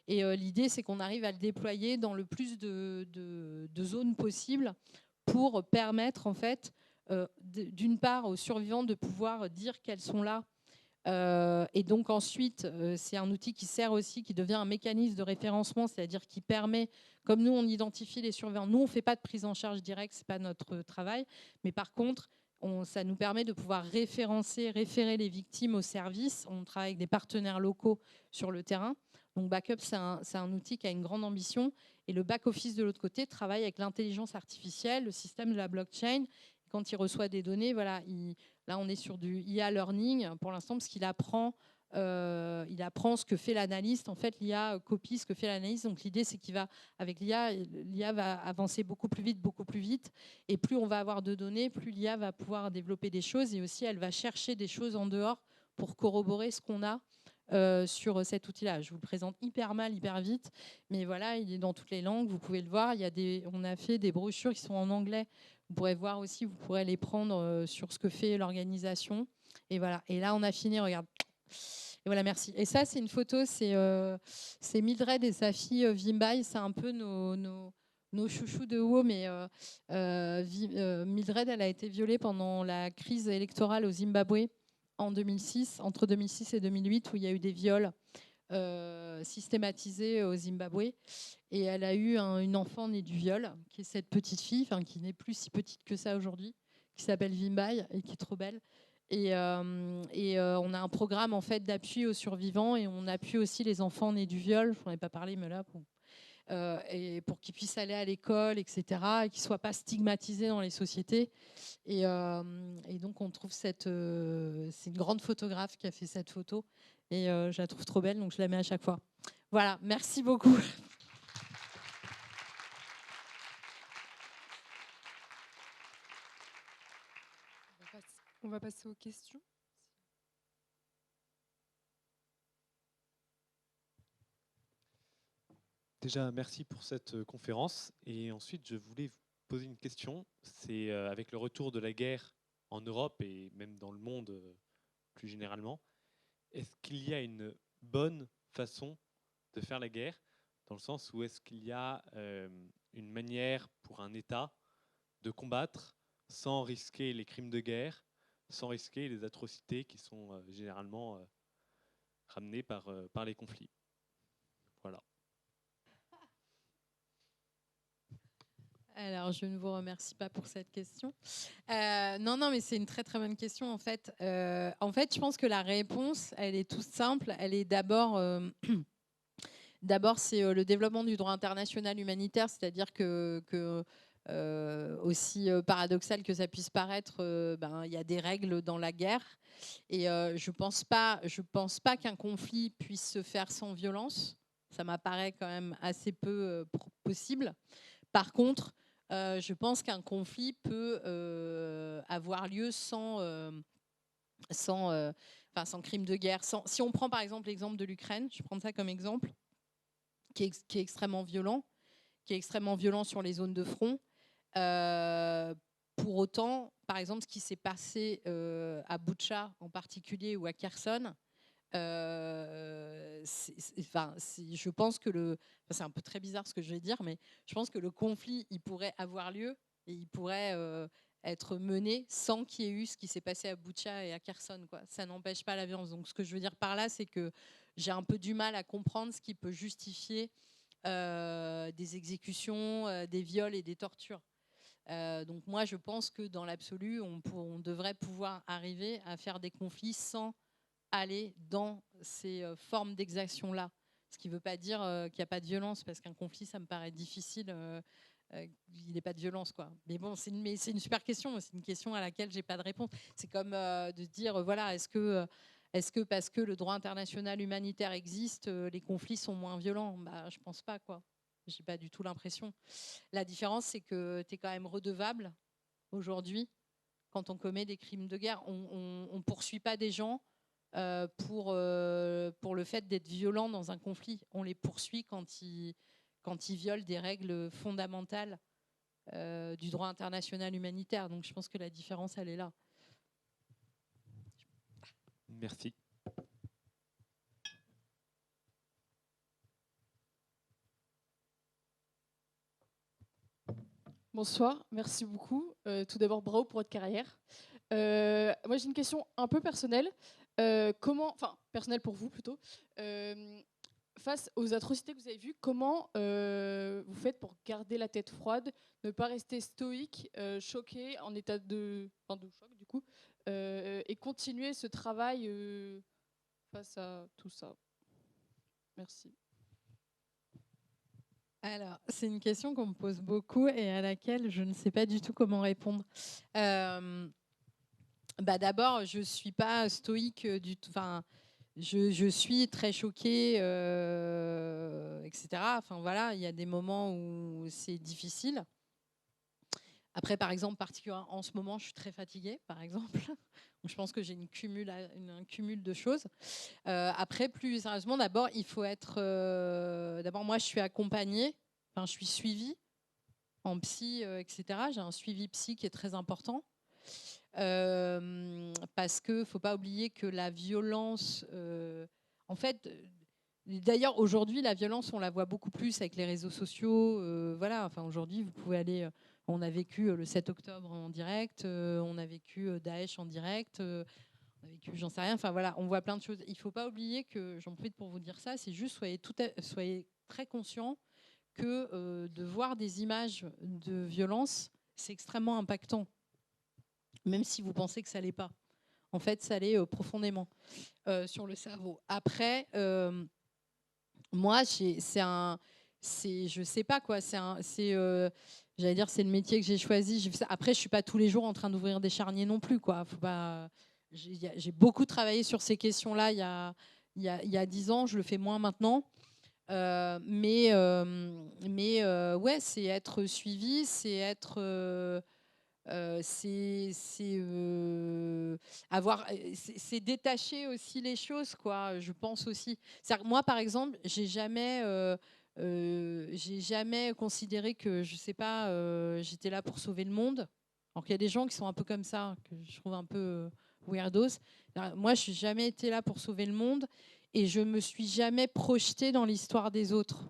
Et l'idée, c'est qu'on arrive à le déployer dans le plus de zones possibles pour permettre, en fait, d'une part, aux survivants de pouvoir dire qu'elles sont là. Et donc ensuite, c'est un outil qui sert aussi, qui devient un mécanisme de référencement, c'est-à-dire qui permet, comme nous, on identifie les survivants. Nous, on ne fait pas de prise en charge directe, ce n'est pas notre travail. Mais par contre, ça nous permet de pouvoir référer les victimes au service. On travaille avec des partenaires locaux sur le terrain. Donc Backup, c'est un outil qui a une grande ambition. Et le back-office de l'autre côté travaille avec l'intelligence artificielle, le système de la blockchain. Quand il reçoit des données, voilà, là, on est sur du IA learning pour l'instant, parce qu'il apprend ce que fait l'analyste. En fait, l'IA copie ce que fait l'analyste. Donc, l'idée, c'est avec l'IA va avancer beaucoup plus vite. Et plus on va avoir de données, plus l'IA va pouvoir développer des choses. Et aussi, elle va chercher des choses en dehors pour corroborer ce qu'on a sur cet outil-là. Je vous le présente hyper mal, hyper vite, mais voilà, il est dans toutes les langues, vous pouvez le voir. On a fait des brochures qui sont en anglais. Vous pourrez voir aussi, vous pourrez les prendre sur ce que fait l'organisation. Et voilà. Et là, on a fini, regarde. Et voilà, merci. Et ça, c'est une photo, c'est Mildred et sa fille Vimbai. C'est un peu nos chouchous de haut, mais Mildred, elle a été violée pendant la crise électorale au Zimbabwe en 2006, entre 2006 et 2008, où il y a eu des viols systématisés au Zimbabwe. Et elle a eu une enfant née du viol, qui est cette petite fille, qui n'est plus si petite que ça aujourd'hui, qui s'appelle Vimbai et qui est trop belle. Et on a un programme en fait d'appui aux survivants, et on appuie aussi les enfants nés du viol. Je n'en ai pas parlé, mais là, et pour qu'ils puissent aller à l'école, etc., et qu'ils ne soient pas stigmatisés dans les sociétés. Et donc, on trouve c'est une grande photographe qui a fait cette photo, et je la trouve trop belle, donc je la mets à chaque fois. Voilà, merci beaucoup. On va passer aux questions. Déjà, merci pour cette conférence. Et ensuite, je voulais vous poser une question. C'est avec le retour de la guerre en Europe et même dans le monde plus généralement, est-ce qu'il y a une bonne façon de faire la guerre, dans le sens où est-ce qu'il y a une manière pour un État de combattre sans risquer les crimes de guerre, sans risquer les atrocités qui sont généralement ramenées par les conflits? Voilà. Alors, je ne vous remercie pas pour cette question. Non, mais c'est une très très bonne question en fait. Je pense que la réponse, elle est toute simple. Elle est d'abord, c'est le développement du droit international humanitaire, c'est-à-dire que aussi paradoxal que ça puisse paraître, il y a des règles dans la guerre, et je pense pas qu'un conflit puisse se faire sans violence. Ça m'apparaît quand même assez peu possible. Par contre, je pense qu'un conflit peut avoir lieu sans crime de guerre. Si on prend par exemple l'exemple de l'Ukraine, je prends ça comme exemple, qui est extrêmement violent, sur les zones de front. Pour autant, par exemple, ce qui s'est passé à Boutcha en particulier, ou à Kherson, je pense que c'est un peu très bizarre ce que je vais dire, mais je pense que le conflit, il pourrait avoir lieu, et il pourrait être menée sans qu'il y ait eu ce qui s'est passé à Boutcha et à Kherson, quoi. Ça n'empêche pas la violence. Donc ce que je veux dire par là, c'est que j'ai un peu du mal à comprendre ce qui peut justifier des exécutions, des viols et des tortures. Donc moi, je pense que dans l'absolu, on devrait pouvoir arriver à faire des conflits sans aller dans ces formes d'exaction-là. Ce qui ne veut pas dire qu'il n'y a pas de violence, parce qu'un conflit, ça me paraît difficile. Il n'est pas de violence, quoi. Mais bon, c'est une super question. C'est une question à laquelle j'ai pas de réponse. C'est comme de dire, voilà, est-ce que parce que le droit international humanitaire existe, les conflits sont moins violents? Bah, je pense pas, quoi. J'ai pas du tout l'impression. La différence, c'est que tu es quand même redevable aujourd'hui quand on commet des crimes de guerre. On ne poursuit pas des gens pour le fait d'être violents dans un conflit. On les poursuit quand ils violent des règles fondamentales du droit international humanitaire. Donc je pense que la différence, elle est là. Merci. Bonsoir, merci beaucoup. Tout d'abord, bravo pour votre carrière. Moi, j'ai une question un peu personnelle. Personnelle pour vous plutôt. Face aux atrocités que vous avez vues, comment vous faites pour garder la tête froide, ne pas rester stoïque, choqué, en état de choc du coup, et continuer ce travail face à tout ça? Merci. Alors, c'est une question qu'on me pose beaucoup et à laquelle je ne sais pas du tout comment répondre. D'abord, je ne suis pas stoïque du tout. Enfin, je suis très choquée, etc. Enfin, voilà, il y a des moments où c'est difficile. Après, par exemple, particulièrement en ce moment, je suis très fatiguée, par exemple. Donc, je pense que j'ai un cumul de choses. Après, plus sérieusement, d'abord, il faut être... d'abord, moi, je suis accompagnée, enfin, je suis suivie en psy, etc. J'ai un suivi psy qui est très important. Parce qu'il ne faut pas oublier que la violence... en fait... D'ailleurs, aujourd'hui, la violence, on la voit beaucoup plus avec les réseaux sociaux. Voilà, enfin, aujourd'hui, vous pouvez aller... on a vécu le 7 octobre en direct, on a vécu Daesh en direct, on a vécu, j'en sais rien. Enfin, voilà, on voit plein de choses. Il ne faut pas oublier que, j'en profite pour vous dire ça, c'est juste, soyez très conscients que de voir des images de violence, c'est extrêmement impactant. Même si vous pensez que ça l'est pas. En fait, ça l'est profondément sur le cerveau. Après... moi, je sais pas quoi. J'allais dire, c'est le métier que j'ai choisi. Après, je suis pas tous les jours en train d'ouvrir des charniers non plus, quoi. Faut pas. J'ai beaucoup travaillé sur ces questions-là il y a 10 ans. Je le fais moins maintenant. Ouais, c'est être suivi, c'est être. C'est détacher aussi les choses, quoi. Je pense aussi. Moi, par exemple, j'ai jamais considéré que, je sais pas, j'étais là pour sauver le monde. Alors qu'il y a des gens qui sont un peu comme ça, que je trouve un peu weirdos. Moi, je n'ai jamais été là pour sauver le monde et je me suis jamais projetée dans l'histoire des autres.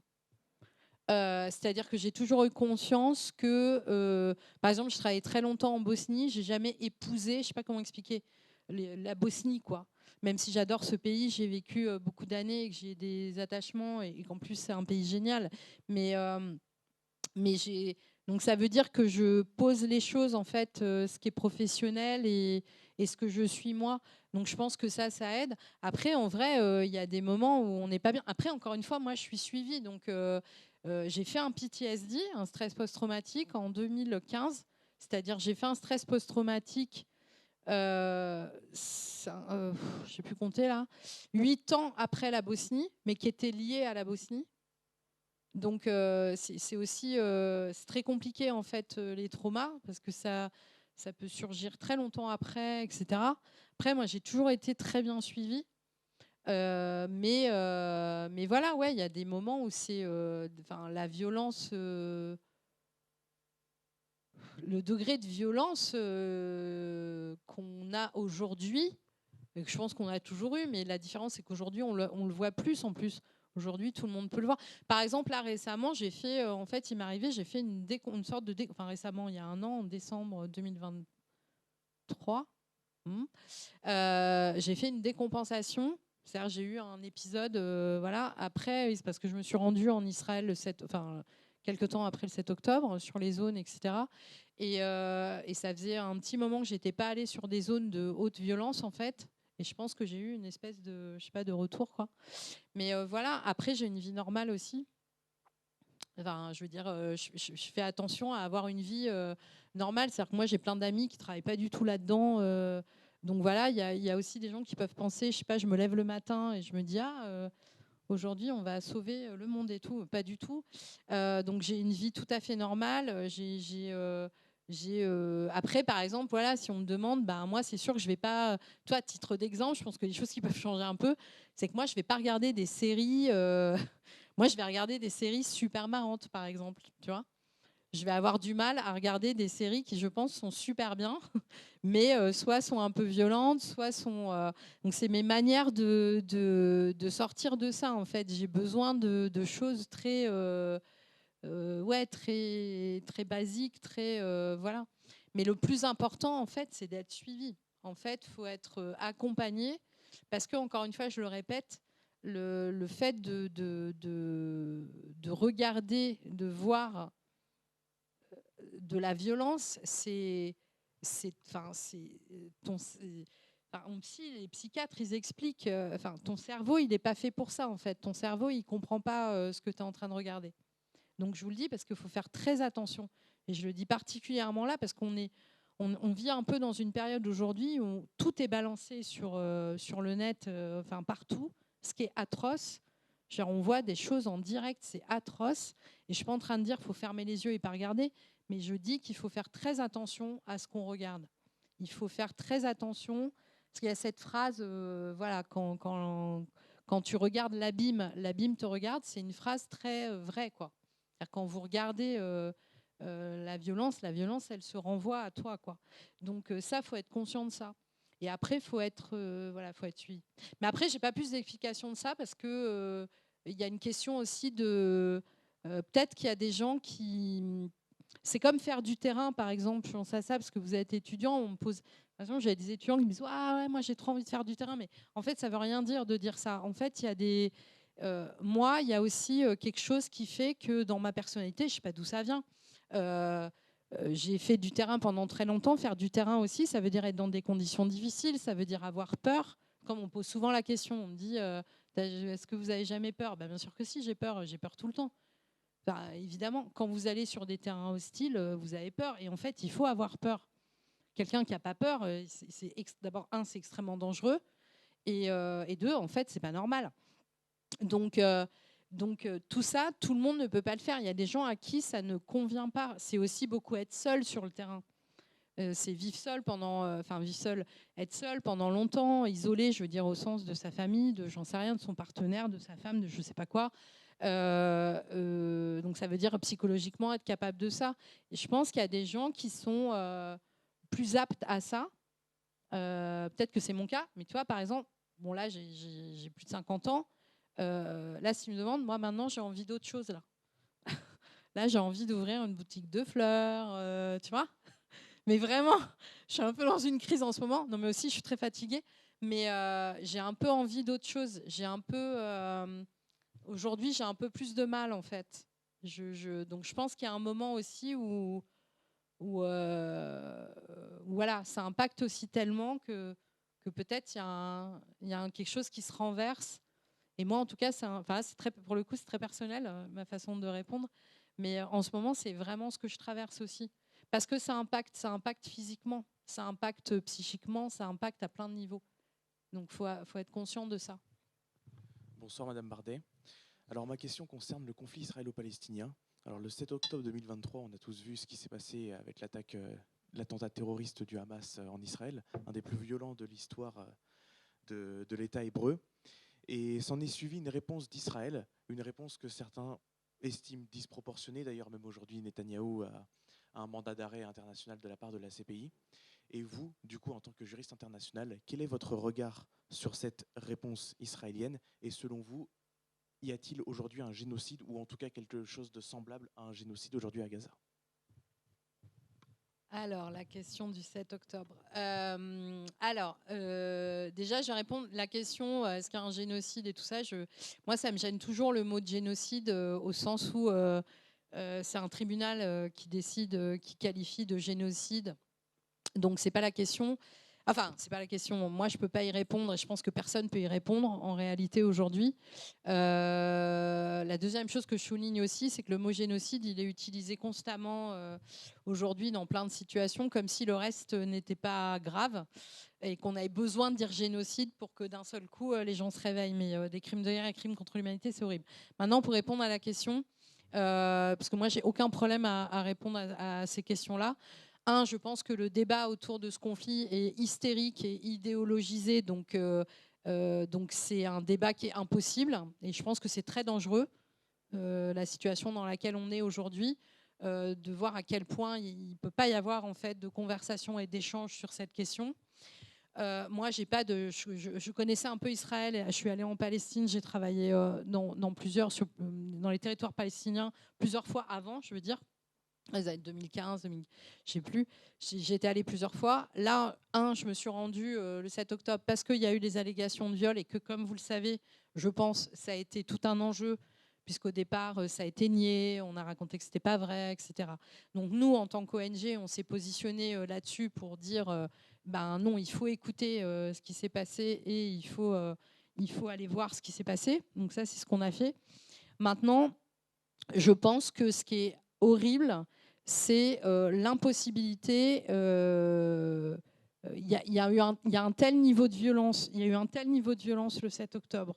C'est-à-dire que j'ai toujours eu conscience que, par exemple, je travaillais très longtemps en Bosnie, j'ai jamais épousé, je ne sais pas comment expliquer, la Bosnie, quoi. Même si j'adore ce pays, j'ai vécu beaucoup d'années et que j'ai des attachements et qu'en plus c'est un pays génial. Mais donc ça veut dire que je pose les choses, en fait, ce qui est professionnel et ce que je suis moi. Donc je pense que ça aide. Après, en vrai, il y a des moments où on n'est pas bien. Après, encore une fois, moi, je suis suivie. Donc j'ai fait un PTSD, un stress post-traumatique, en 2015. C'est-à-dire, j'ai fait un stress post-traumatique, je ne sais plus compter là, 8 ans après la Bosnie, mais qui était lié à la Bosnie. Donc c'est aussi c'est très compliqué en fait les traumas parce que ça peut surgir très longtemps après, etc. Après, moi, j'ai toujours été très bien suivie. Mais voilà, ouais, il y a des moments où c'est la violence, le degré de violence qu'on a aujourd'hui, et que je pense qu'on a toujours eu, mais la différence, c'est qu'aujourd'hui, on le voit plus en plus. Aujourd'hui, tout le monde peut le voir. Par exemple, là, récemment, j'ai fait, en fait, il m'est arrivé, j'ai fait une sorte de... Enfin, récemment, il y a un an, en décembre 2023, j'ai fait une décompensation. C'est-à-dire, j'ai eu un épisode, voilà. Après, c'est parce que je me suis rendue en Israël quelques temps après le 7 octobre, sur les zones, etc. Et ça faisait un petit moment que j'étais pas allée sur des zones de haute violence, en fait. Et je pense que j'ai eu une espèce de, je sais pas, de retour, quoi. Mais voilà. Après, j'ai une vie normale aussi. Enfin, je veux dire, je fais attention à avoir une vie normale. C'est-à-dire que moi, j'ai plein d'amis qui travaillent pas du tout là-dedans. Donc voilà, il y a aussi des gens qui peuvent penser, je sais pas, je me lève le matin et je me dis, aujourd'hui, on va sauver le monde et tout. Pas du tout. Donc j'ai une vie tout à fait normale. Après, par exemple, voilà, si on me demande, ben, moi, c'est sûr que je vais pas. Toi, à titre d'exemple, je pense que les choses qui peuvent changer un peu, c'est que moi, je vais pas regarder des séries. Moi, je vais regarder des séries super marrantes, par exemple. Tu vois, je vais avoir du mal à regarder des séries qui, je pense, sont super bien, mais soit sont un peu violentes, soit sont. Donc, c'est mes manières de sortir de ça, en fait. J'ai besoin de choses très, ouais, très, très basiques, très, voilà. Mais le plus important, en fait, c'est d'être suivi. En fait, il faut être accompagné, parce que, encore une fois, je le répète, le fait de regarder, de voir de la violence, en psy, les psychiatres, ils expliquent, ton cerveau, il n'est pas fait pour ça, en fait. Ton cerveau, il comprend pas ce que tu es en train de regarder. Donc, je vous le dis parce qu'il faut faire très attention. Et je le dis particulièrement là parce on vit un peu dans une période aujourd'hui où tout est balancé sur le net, partout, ce qui est atroce. Genre, on voit des choses en direct, c'est atroce. Et je suis pas en train de dire qu'il faut fermer les yeux et pas regarder, mais je dis qu'il faut faire très attention à ce qu'on regarde. Il faut faire très attention parce qu'il y a cette phrase, voilà, quand tu regardes l'abîme te regarde. C'est une phrase très vraie, quoi. C'est-à-dire, quand vous regardez la violence, elle se renvoie à toi, quoi. Donc ça, faut être conscient de ça. Et après, faut être suivi. Mais après, j'ai pas plus d'explications de ça parce que il y a une question aussi de peut-être qu'il y a des gens qui, c'est comme faire du terrain, par exemple. Je pense à ça parce que vous êtes étudiant, on me pose. Par exemple, j'ai des étudiants qui me disent, ah ouais, moi j'ai trop envie de faire du terrain, mais en fait, ça veut rien dire de dire ça. En fait, il y a des moi, il y a aussi quelque chose qui fait que dans ma personnalité, je ne sais pas d'où ça vient. J'ai fait du terrain pendant très longtemps. Faire du terrain aussi, ça veut dire être dans des conditions difficiles, ça veut dire avoir peur. Comme on pose souvent la question, on me dit est-ce que vous avez jamais peur? Bien sûr que si, j'ai peur tout le temps. Évidemment, quand vous allez sur des terrains hostiles, vous avez peur. Et en fait, il faut avoir peur. Quelqu'un qui n'a pas peur, d'abord, c'est extrêmement dangereux. Et deux, en fait, c'est pas normal. Donc tout ça, tout le monde ne peut pas le faire. Il y a des gens à qui ça ne convient pas. C'est aussi beaucoup être seul sur le terrain. C'est vivre seul être seul pendant longtemps, isolé, je veux dire au sens de sa famille, de j'en sais rien, de son partenaire, de sa femme, de je sais pas quoi. Donc ça veut dire psychologiquement être capable de ça. Et je pense qu'il y a des gens qui sont plus aptes à ça. Peut-être que c'est mon cas, mais tu vois, par exemple, bon là j'ai plus de 50 ans. Là, s'il me demande, moi maintenant j'ai envie d'autre chose là. Là, j'ai envie d'ouvrir une boutique de fleurs, tu vois. Mais vraiment, je suis un peu dans une crise en ce moment. Non, mais aussi, je suis très fatiguée. Mais j'ai un peu envie d'autre chose. Aujourd'hui, j'ai un peu plus de mal, en fait. Donc, je pense qu'il y a un moment aussi où voilà, ça impacte aussi tellement que peut-être il y a quelque chose qui se renverse. Et moi, en tout cas, pour le coup, c'est très personnel, ma façon de répondre. Mais en ce moment, c'est vraiment ce que je traverse aussi. Parce que ça impacte physiquement, ça impacte psychiquement, ça impacte à plein de niveaux. Donc, faut être conscient de ça. Bonsoir Madame Bardet. Alors ma question concerne le conflit israélo-palestinien. Alors le 7 octobre 2023, on a tous vu ce qui s'est passé avec l'attentat terroriste du Hamas en Israël, un des plus violents de l'histoire de l'État hébreu. Et s'en est suivi une réponse d'Israël, une réponse que certains estiment disproportionnée. D'ailleurs, même aujourd'hui, Netanyahou a un mandat d'arrêt international de la part de la CPI. Et vous, du coup, en tant que juriste international, quel est votre regard sur cette réponse israélienne? Et selon vous, y a-t-il aujourd'hui un génocide, ou en tout cas quelque chose de semblable à un génocide aujourd'hui à Gaza? Alors, la question du 7 octobre. Déjà, je vais répondre la question est-ce qu'il y a un génocide et tout ça. Moi, ça me gêne toujours le mot de génocide au sens où c'est un tribunal qui décide, qui qualifie de génocide. Donc, c'est pas la question. Enfin, c'est pas la question. Moi, je peux pas y répondre et je pense que personne peut y répondre en réalité aujourd'hui. La deuxième chose que je souligne aussi, c'est que le mot génocide, il est utilisé constamment aujourd'hui dans plein de situations, comme si le reste n'était pas grave et qu'on avait besoin de dire génocide pour que d'un seul coup les gens se réveillent. Mais des crimes de guerre et crimes contre l'humanité, c'est horrible. Maintenant, pour répondre à la question, parce que moi, j'ai aucun problème à répondre à ces questions-là. Je pense que le débat autour de ce conflit est hystérique et idéologisé, donc c'est un débat qui est impossible. Et je pense que c'est très dangereux, la situation dans laquelle on est aujourd'hui, de voir à quel point il ne peut pas y avoir en fait de conversation et d'échange sur cette question. Moi, je connaissais un peu Israël. Je suis allée en Palestine. J'ai travaillé dans les territoires palestiniens plusieurs fois avant, je veux dire. Les années 2015, je ne sais plus. J'étais allée plusieurs fois. Là, je me suis rendue le 7 octobre parce qu'il y a eu des allégations de viol et que, comme vous le savez, je pense, ça a été tout un enjeu puisqu'au départ, ça a été nié, on a raconté que ce n'était pas vrai, etc. Donc nous, en tant qu'ONG, on s'est positionné là-dessus pour dire, non, il faut écouter ce qui s'est passé et il faut aller voir ce qui s'est passé. Donc ça, c'est ce qu'on a fait. Maintenant, je pense que ce qui est horrible, c'est l'impossibilité. Il y a un tel niveau de violence. Il y a eu un tel niveau de violence le 7 octobre.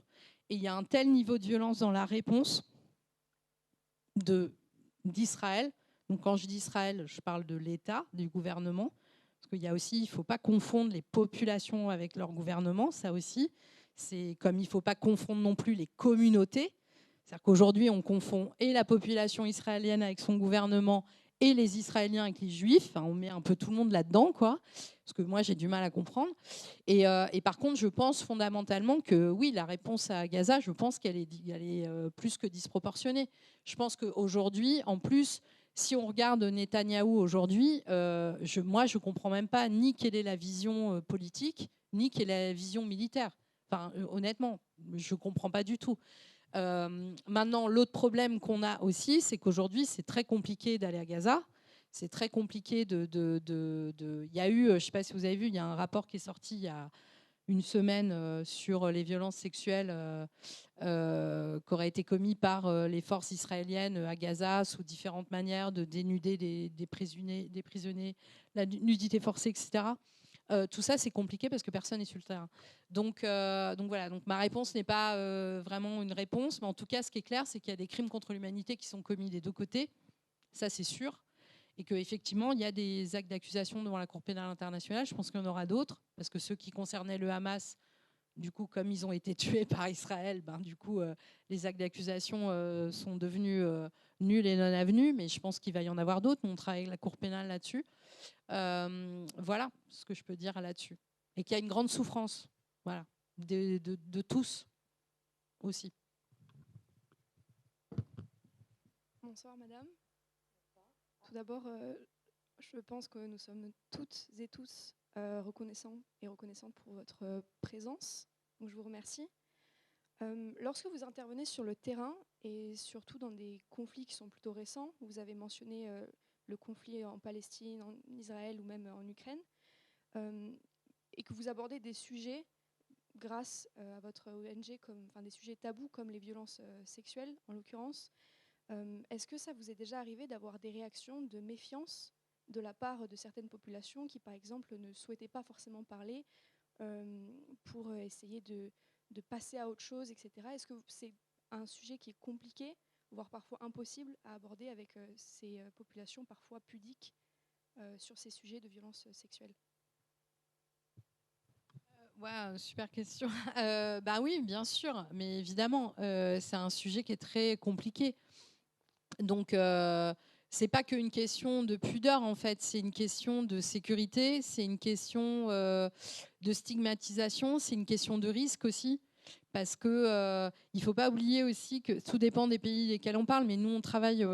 Et il y a un tel niveau de violence dans la réponse d'Israël. Donc quand je dis Israël, je parle de l'État, du gouvernement. Parce qu'il y a aussi, il ne faut pas confondre les populations avec leur gouvernement. Ça aussi, c'est comme il ne faut pas confondre non plus les communautés. C'est-à-dire qu'aujourd'hui, on confond et la population israélienne avec son gouvernement et les Israéliens avec les Juifs. Enfin, on met un peu tout le monde là-dedans, quoi. Parce que moi, j'ai du mal à comprendre. Et par contre, je pense fondamentalement que oui, la réponse à Gaza, je pense qu'elle est plus que disproportionnée. Je pense qu'aujourd'hui, en plus, si on regarde Netanyahou aujourd'hui, moi, je ne comprends même pas ni quelle est la vision politique, ni quelle est la vision militaire. Enfin, honnêtement, je ne comprends pas du tout. Maintenant, l'autre problème qu'on a aussi, c'est qu'aujourd'hui, c'est très compliqué d'aller à Gaza. C'est très compliqué Il y a eu, je ne sais pas si vous avez vu, il y a un rapport qui est sorti il y a une semaine sur les violences sexuelles qui auraient été commises par les forces israéliennes à Gaza sous différentes manières de dénuder des prisonniers, la nudité forcée, etc. Tout ça, c'est compliqué parce que personne n'est sur le terrain. Donc voilà. Donc ma réponse n'est pas vraiment une réponse, mais en tout cas, ce qui est clair, c'est qu'il y a des crimes contre l'humanité qui sont commis des deux côtés. Ça, c'est sûr. Et qu'effectivement, il y a des actes d'accusation devant la Cour pénale internationale. Je pense qu'il y en aura d'autres, parce que ceux qui concernaient le Hamas, du coup, comme ils ont été tués par Israël, les actes d'accusation sont devenus nuls et non avenus. Mais je pense qu'il va y en avoir d'autres. On travaille avec la Cour pénale là-dessus. Voilà ce que je peux dire là-dessus. Et qu'il y a une grande souffrance, voilà, de tous aussi. Bonsoir madame. Tout d'abord, je pense que nous sommes toutes et tous reconnaissants et reconnaissantes pour votre présence. Donc je vous remercie. Lorsque vous intervenez sur le terrain et surtout dans des conflits qui sont plutôt récents, vous avez mentionné le conflit en Palestine, en Israël ou même en Ukraine, et que vous abordez des sujets grâce à votre ONG, des sujets tabous comme les violences sexuelles en l'occurrence. Est-ce que ça vous est déjà arrivé d'avoir des réactions de méfiance de la part de certaines populations qui, par exemple, ne souhaitaient pas forcément parler pour essayer de passer à autre chose, etc. Est-ce que c'est un sujet qui est compliqué, voire parfois impossible à aborder avec ces populations parfois pudiques sur ces sujets de violences sexuelles? Ouais, super question. Oui, bien sûr, mais évidemment, c'est un sujet qui est très compliqué. Donc, c'est pas qu'une question de pudeur, en fait, c'est une question de sécurité, c'est une question de stigmatisation, c'est une question de risque aussi. parce que il faut pas oublier aussi que tout dépend des pays desquels on parle, mais nous on travaille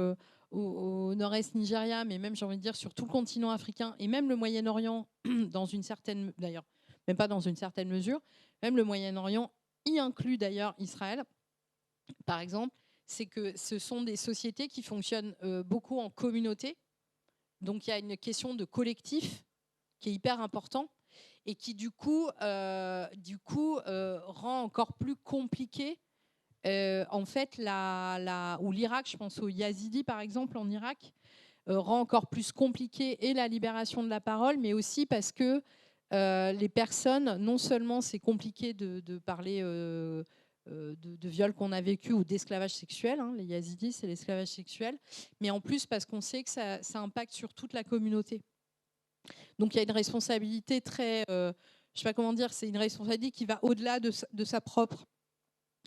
au nord-est Nigeria, mais même j'ai envie de dire sur tout le continent africain et même le Moyen-Orient dans une certaine, d'ailleurs, même pas dans une certaine mesure, même le Moyen-Orient y inclut d'ailleurs Israël, par exemple, c'est que ce sont des sociétés qui fonctionnent beaucoup en communauté, donc il y a une question de collectif qui est hyper important et qui du coup rend encore plus compliqué en fait ou l'Irak, je pense aux Yazidis par exemple en Irak, rend encore plus compliqué et la libération de la parole, mais aussi parce que les personnes, non seulement c'est compliqué de parler de viols qu'on a vécu ou d'esclavage sexuel, hein, les Yazidis c'est l'esclavage sexuel, mais en plus parce qu'on sait que ça impacte sur toute la communauté. Donc il y a une responsabilité très, je sais pas comment dire, c'est une responsabilité qui va au-delà de sa propre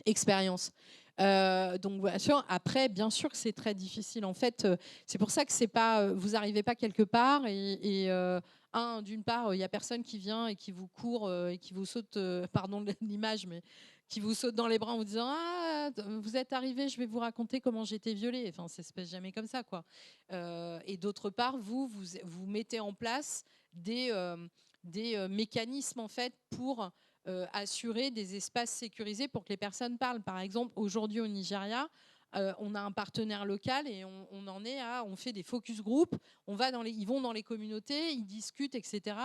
expérience. Donc bien sûr, après, bien sûr que c'est très difficile. En fait, c'est pour ça que c'est pas, vous n'arrivez pas quelque part et d'une part, il y a personne qui vient et qui vous court et qui vous saute, pardon de l'image, mais qui vous saute dans les bras en vous disant ah vous êtes arrivé, je vais vous raconter comment j'ai été violée. Enfin, ça se passe jamais comme ça, quoi. Et d'autre part, vous mettez en place des mécanismes en fait pour assurer des espaces sécurisés pour que les personnes parlent. Par exemple, aujourd'hui au Nigeria, on a un partenaire local et on fait des focus group, ils vont dans les communautés, ils discutent, etc.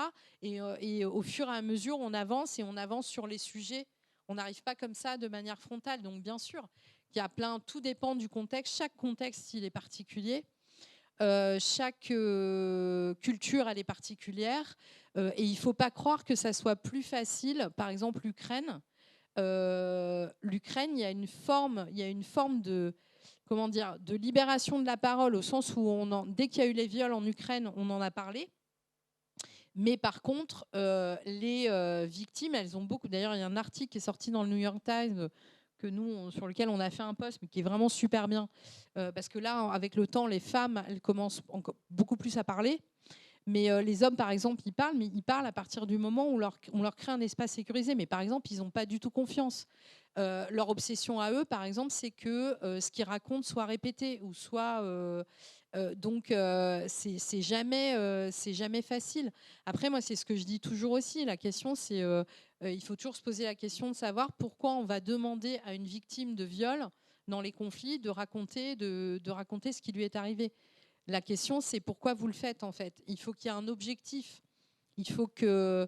Et au fur et à mesure, on avance sur les sujets. On n'arrive pas comme ça de manière frontale. Donc bien sûr, il y a tout dépend du contexte. Chaque contexte, il est particulier. Chaque culture, elle est particulière. Et il ne faut pas croire que ça soit plus facile. Par exemple, l'Ukraine, il y a une forme de, comment dire, de libération de la parole au sens où dès qu'il y a eu les viols en Ukraine, on en a parlé. Mais par contre, les victimes, elles ont beaucoup. D'ailleurs, il y a un article qui est sorti dans le New York Times sur lequel on a fait un post, mais qui est vraiment super bien. Parce que là, avec le temps, les femmes, elles commencent encore beaucoup plus à parler. Mais les hommes, par exemple, ils parlent à partir du moment où on leur crée un espace sécurisé. Mais par exemple, ils n'ont pas du tout confiance. Leur obsession à eux, par exemple, c'est que ce qu'ils racontent soit répété ou soit... donc, c'est jamais facile. Après, moi, c'est ce que je dis toujours aussi. La question, c'est il faut toujours se poser la question de savoir pourquoi on va demander à une victime de viol dans les conflits de raconter ce qui lui est arrivé. La question, c'est pourquoi vous le faites, en fait. Il faut qu'il y ait un objectif. Il faut que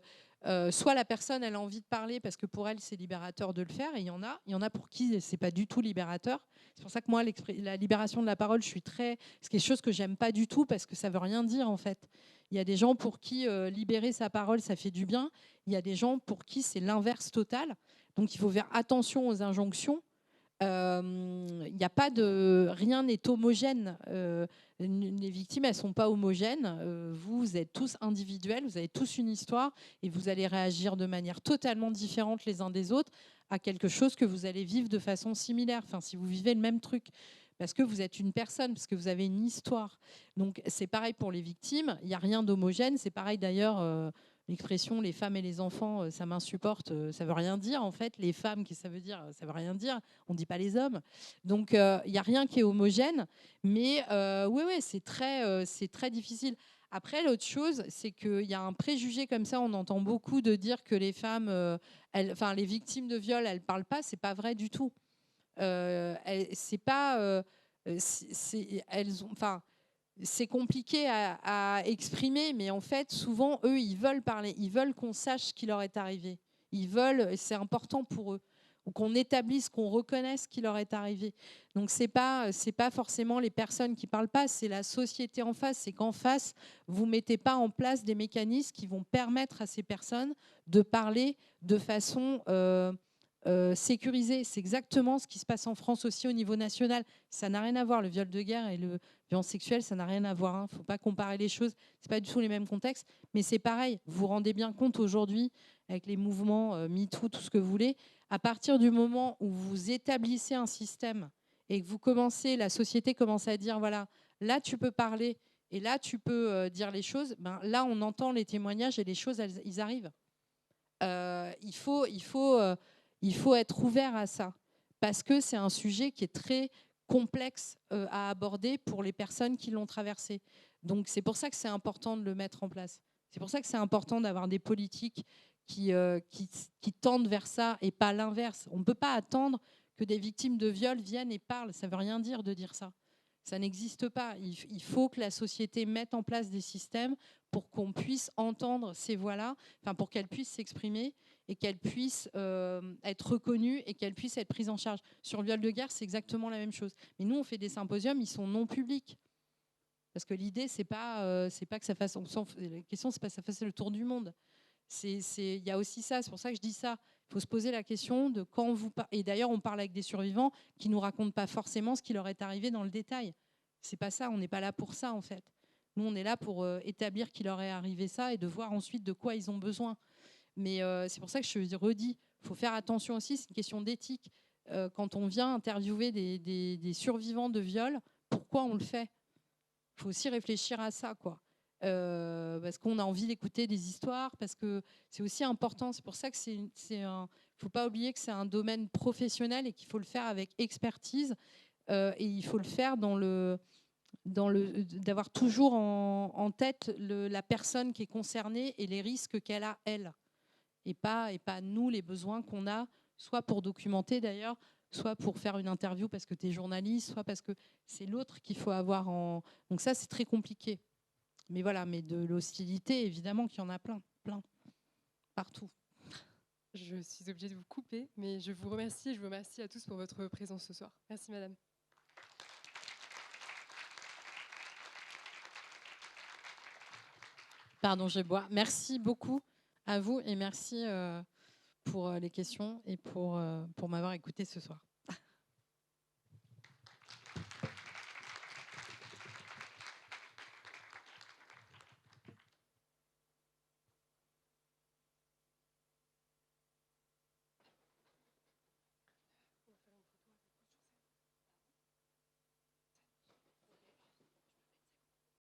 soit la personne, elle a envie de parler parce que pour elle, c'est libérateur de le faire. Et il y en a pour qui c'est pas du tout libérateur. C'est pour ça que moi, la libération de la parole, c'est quelque chose que j'aime pas du tout parce que ça veut rien dire, en fait. Il y a des gens pour qui libérer sa parole, ça fait du bien. Il y a des gens pour qui c'est l'inverse total. Donc, il faut faire attention aux injonctions. Il n'y a pas rien n'est homogène. Les victimes, elles sont pas homogènes. Vous êtes tous individuels, vous avez tous une histoire et vous allez réagir de manière totalement différente les uns des autres à quelque chose que vous allez vivre de façon similaire. Enfin, si vous vivez le même truc, parce que vous êtes une personne, parce que vous avez une histoire. Donc c'est pareil pour les victimes. Il n'y a rien d'homogène. C'est pareil d'ailleurs. L'expression les femmes et les enfants, ça m'insupporte, ça veut rien dire en fait. Les femmes, qu'est-ce que ça veut dire? Ça veut rien dire. On ne dit pas les hommes. Donc il n'y a rien qui est homogène. Mais oui, c'est très difficile. Après, l'autre chose, c'est qu'il y a un préjugé comme ça. On entend beaucoup de dire que les femmes, les victimes de viol, elles parlent pas. C'est pas vrai du tout. C'est pas. C'est compliqué à exprimer, mais en fait, souvent, eux, ils veulent parler, ils veulent qu'on sache ce qui leur est arrivé. C'est important pour eux, ou qu'on établisse, qu'on reconnaisse ce qui leur est arrivé. Donc, c'est pas forcément les personnes qui parlent pas, c'est la société en face. C'est qu'en face, vous mettez pas en place des mécanismes qui vont permettre à ces personnes de parler de façon sécurisée. C'est exactement ce qui se passe en France aussi au niveau national. Ça n'a rien à voir, le viol de guerre et le violence sexuelle, ça n'a rien à voir. Il ne faut pas comparer les choses. Ce n'est pas du tout les mêmes contextes. Mais c'est pareil. Vous vous rendez bien compte aujourd'hui, avec les mouvements MeToo, tout ce que vous voulez, à partir du moment où vous établissez un système et que la société commence à dire, voilà, là tu peux parler et là tu peux dire les choses, là on entend les témoignages et les choses, ils arrivent. Il faut être ouvert à ça, parce que c'est un sujet qui est très complexe à aborder pour les personnes qui l'ont traversé. Donc c'est pour ça que c'est important de le mettre en place. C'est pour ça que c'est important d'avoir des politiques qui tendent vers ça et pas l'inverse. On ne peut pas attendre que des victimes de viol viennent et parlent. Ça ne veut rien dire de dire ça. Ça n'existe pas. Il faut que la société mette en place des systèmes pour qu'on puisse entendre ces voix-là, enfin pour qu'elles puissent s'exprimer et qu'elles puissent être reconnues et qu'elles puissent être prises en charge. Sur le viol de guerre, c'est exactement la même chose. Mais nous, on fait des symposiums, ils sont non publics. Parce que l'idée, c'est pas que ça fasse... La question, c'est pas que ça fasse le tour du monde. Il y a aussi ça, c'est pour ça que je dis ça. Il faut se poser la question de quand vous... Et d'ailleurs, on parle avec des survivants qui ne nous racontent pas forcément ce qui leur est arrivé dans le détail. C'est pas ça, on n'est pas là pour ça, en fait. Nous, on est là pour établir qu'il leur est arrivé ça et de voir ensuite de quoi ils ont besoin. Mais c'est pour ça que je redis, il faut faire attention aussi, c'est une question d'éthique. Quand on vient interviewer des survivants de viol, pourquoi on le fait? Il faut aussi réfléchir à ça, quoi. Parce qu'on a envie d'écouter des histoires, parce que c'est aussi important. C'est pour ça que il ne faut pas oublier que c'est un domaine professionnel et qu'il faut le faire avec expertise. Et il faut le faire d'avoir toujours en tête la personne qui est concernée et les risques qu'elle a, elle. Et pas nous, les besoins qu'on a, soit pour documenter d'ailleurs, soit pour faire une interview parce que tu es journaliste, soit parce que c'est l'autre qu'il faut avoir en... Donc ça, c'est très compliqué. Mais voilà, mais de l'hostilité, évidemment qu'il y en a plein, partout. Je suis obligée de vous couper, mais je vous remercie et je vous remercie à tous pour votre présence ce soir. Merci madame. Pardon, je bois. Merci beaucoup à vous et merci pour les questions et pour m'avoir écouté ce soir.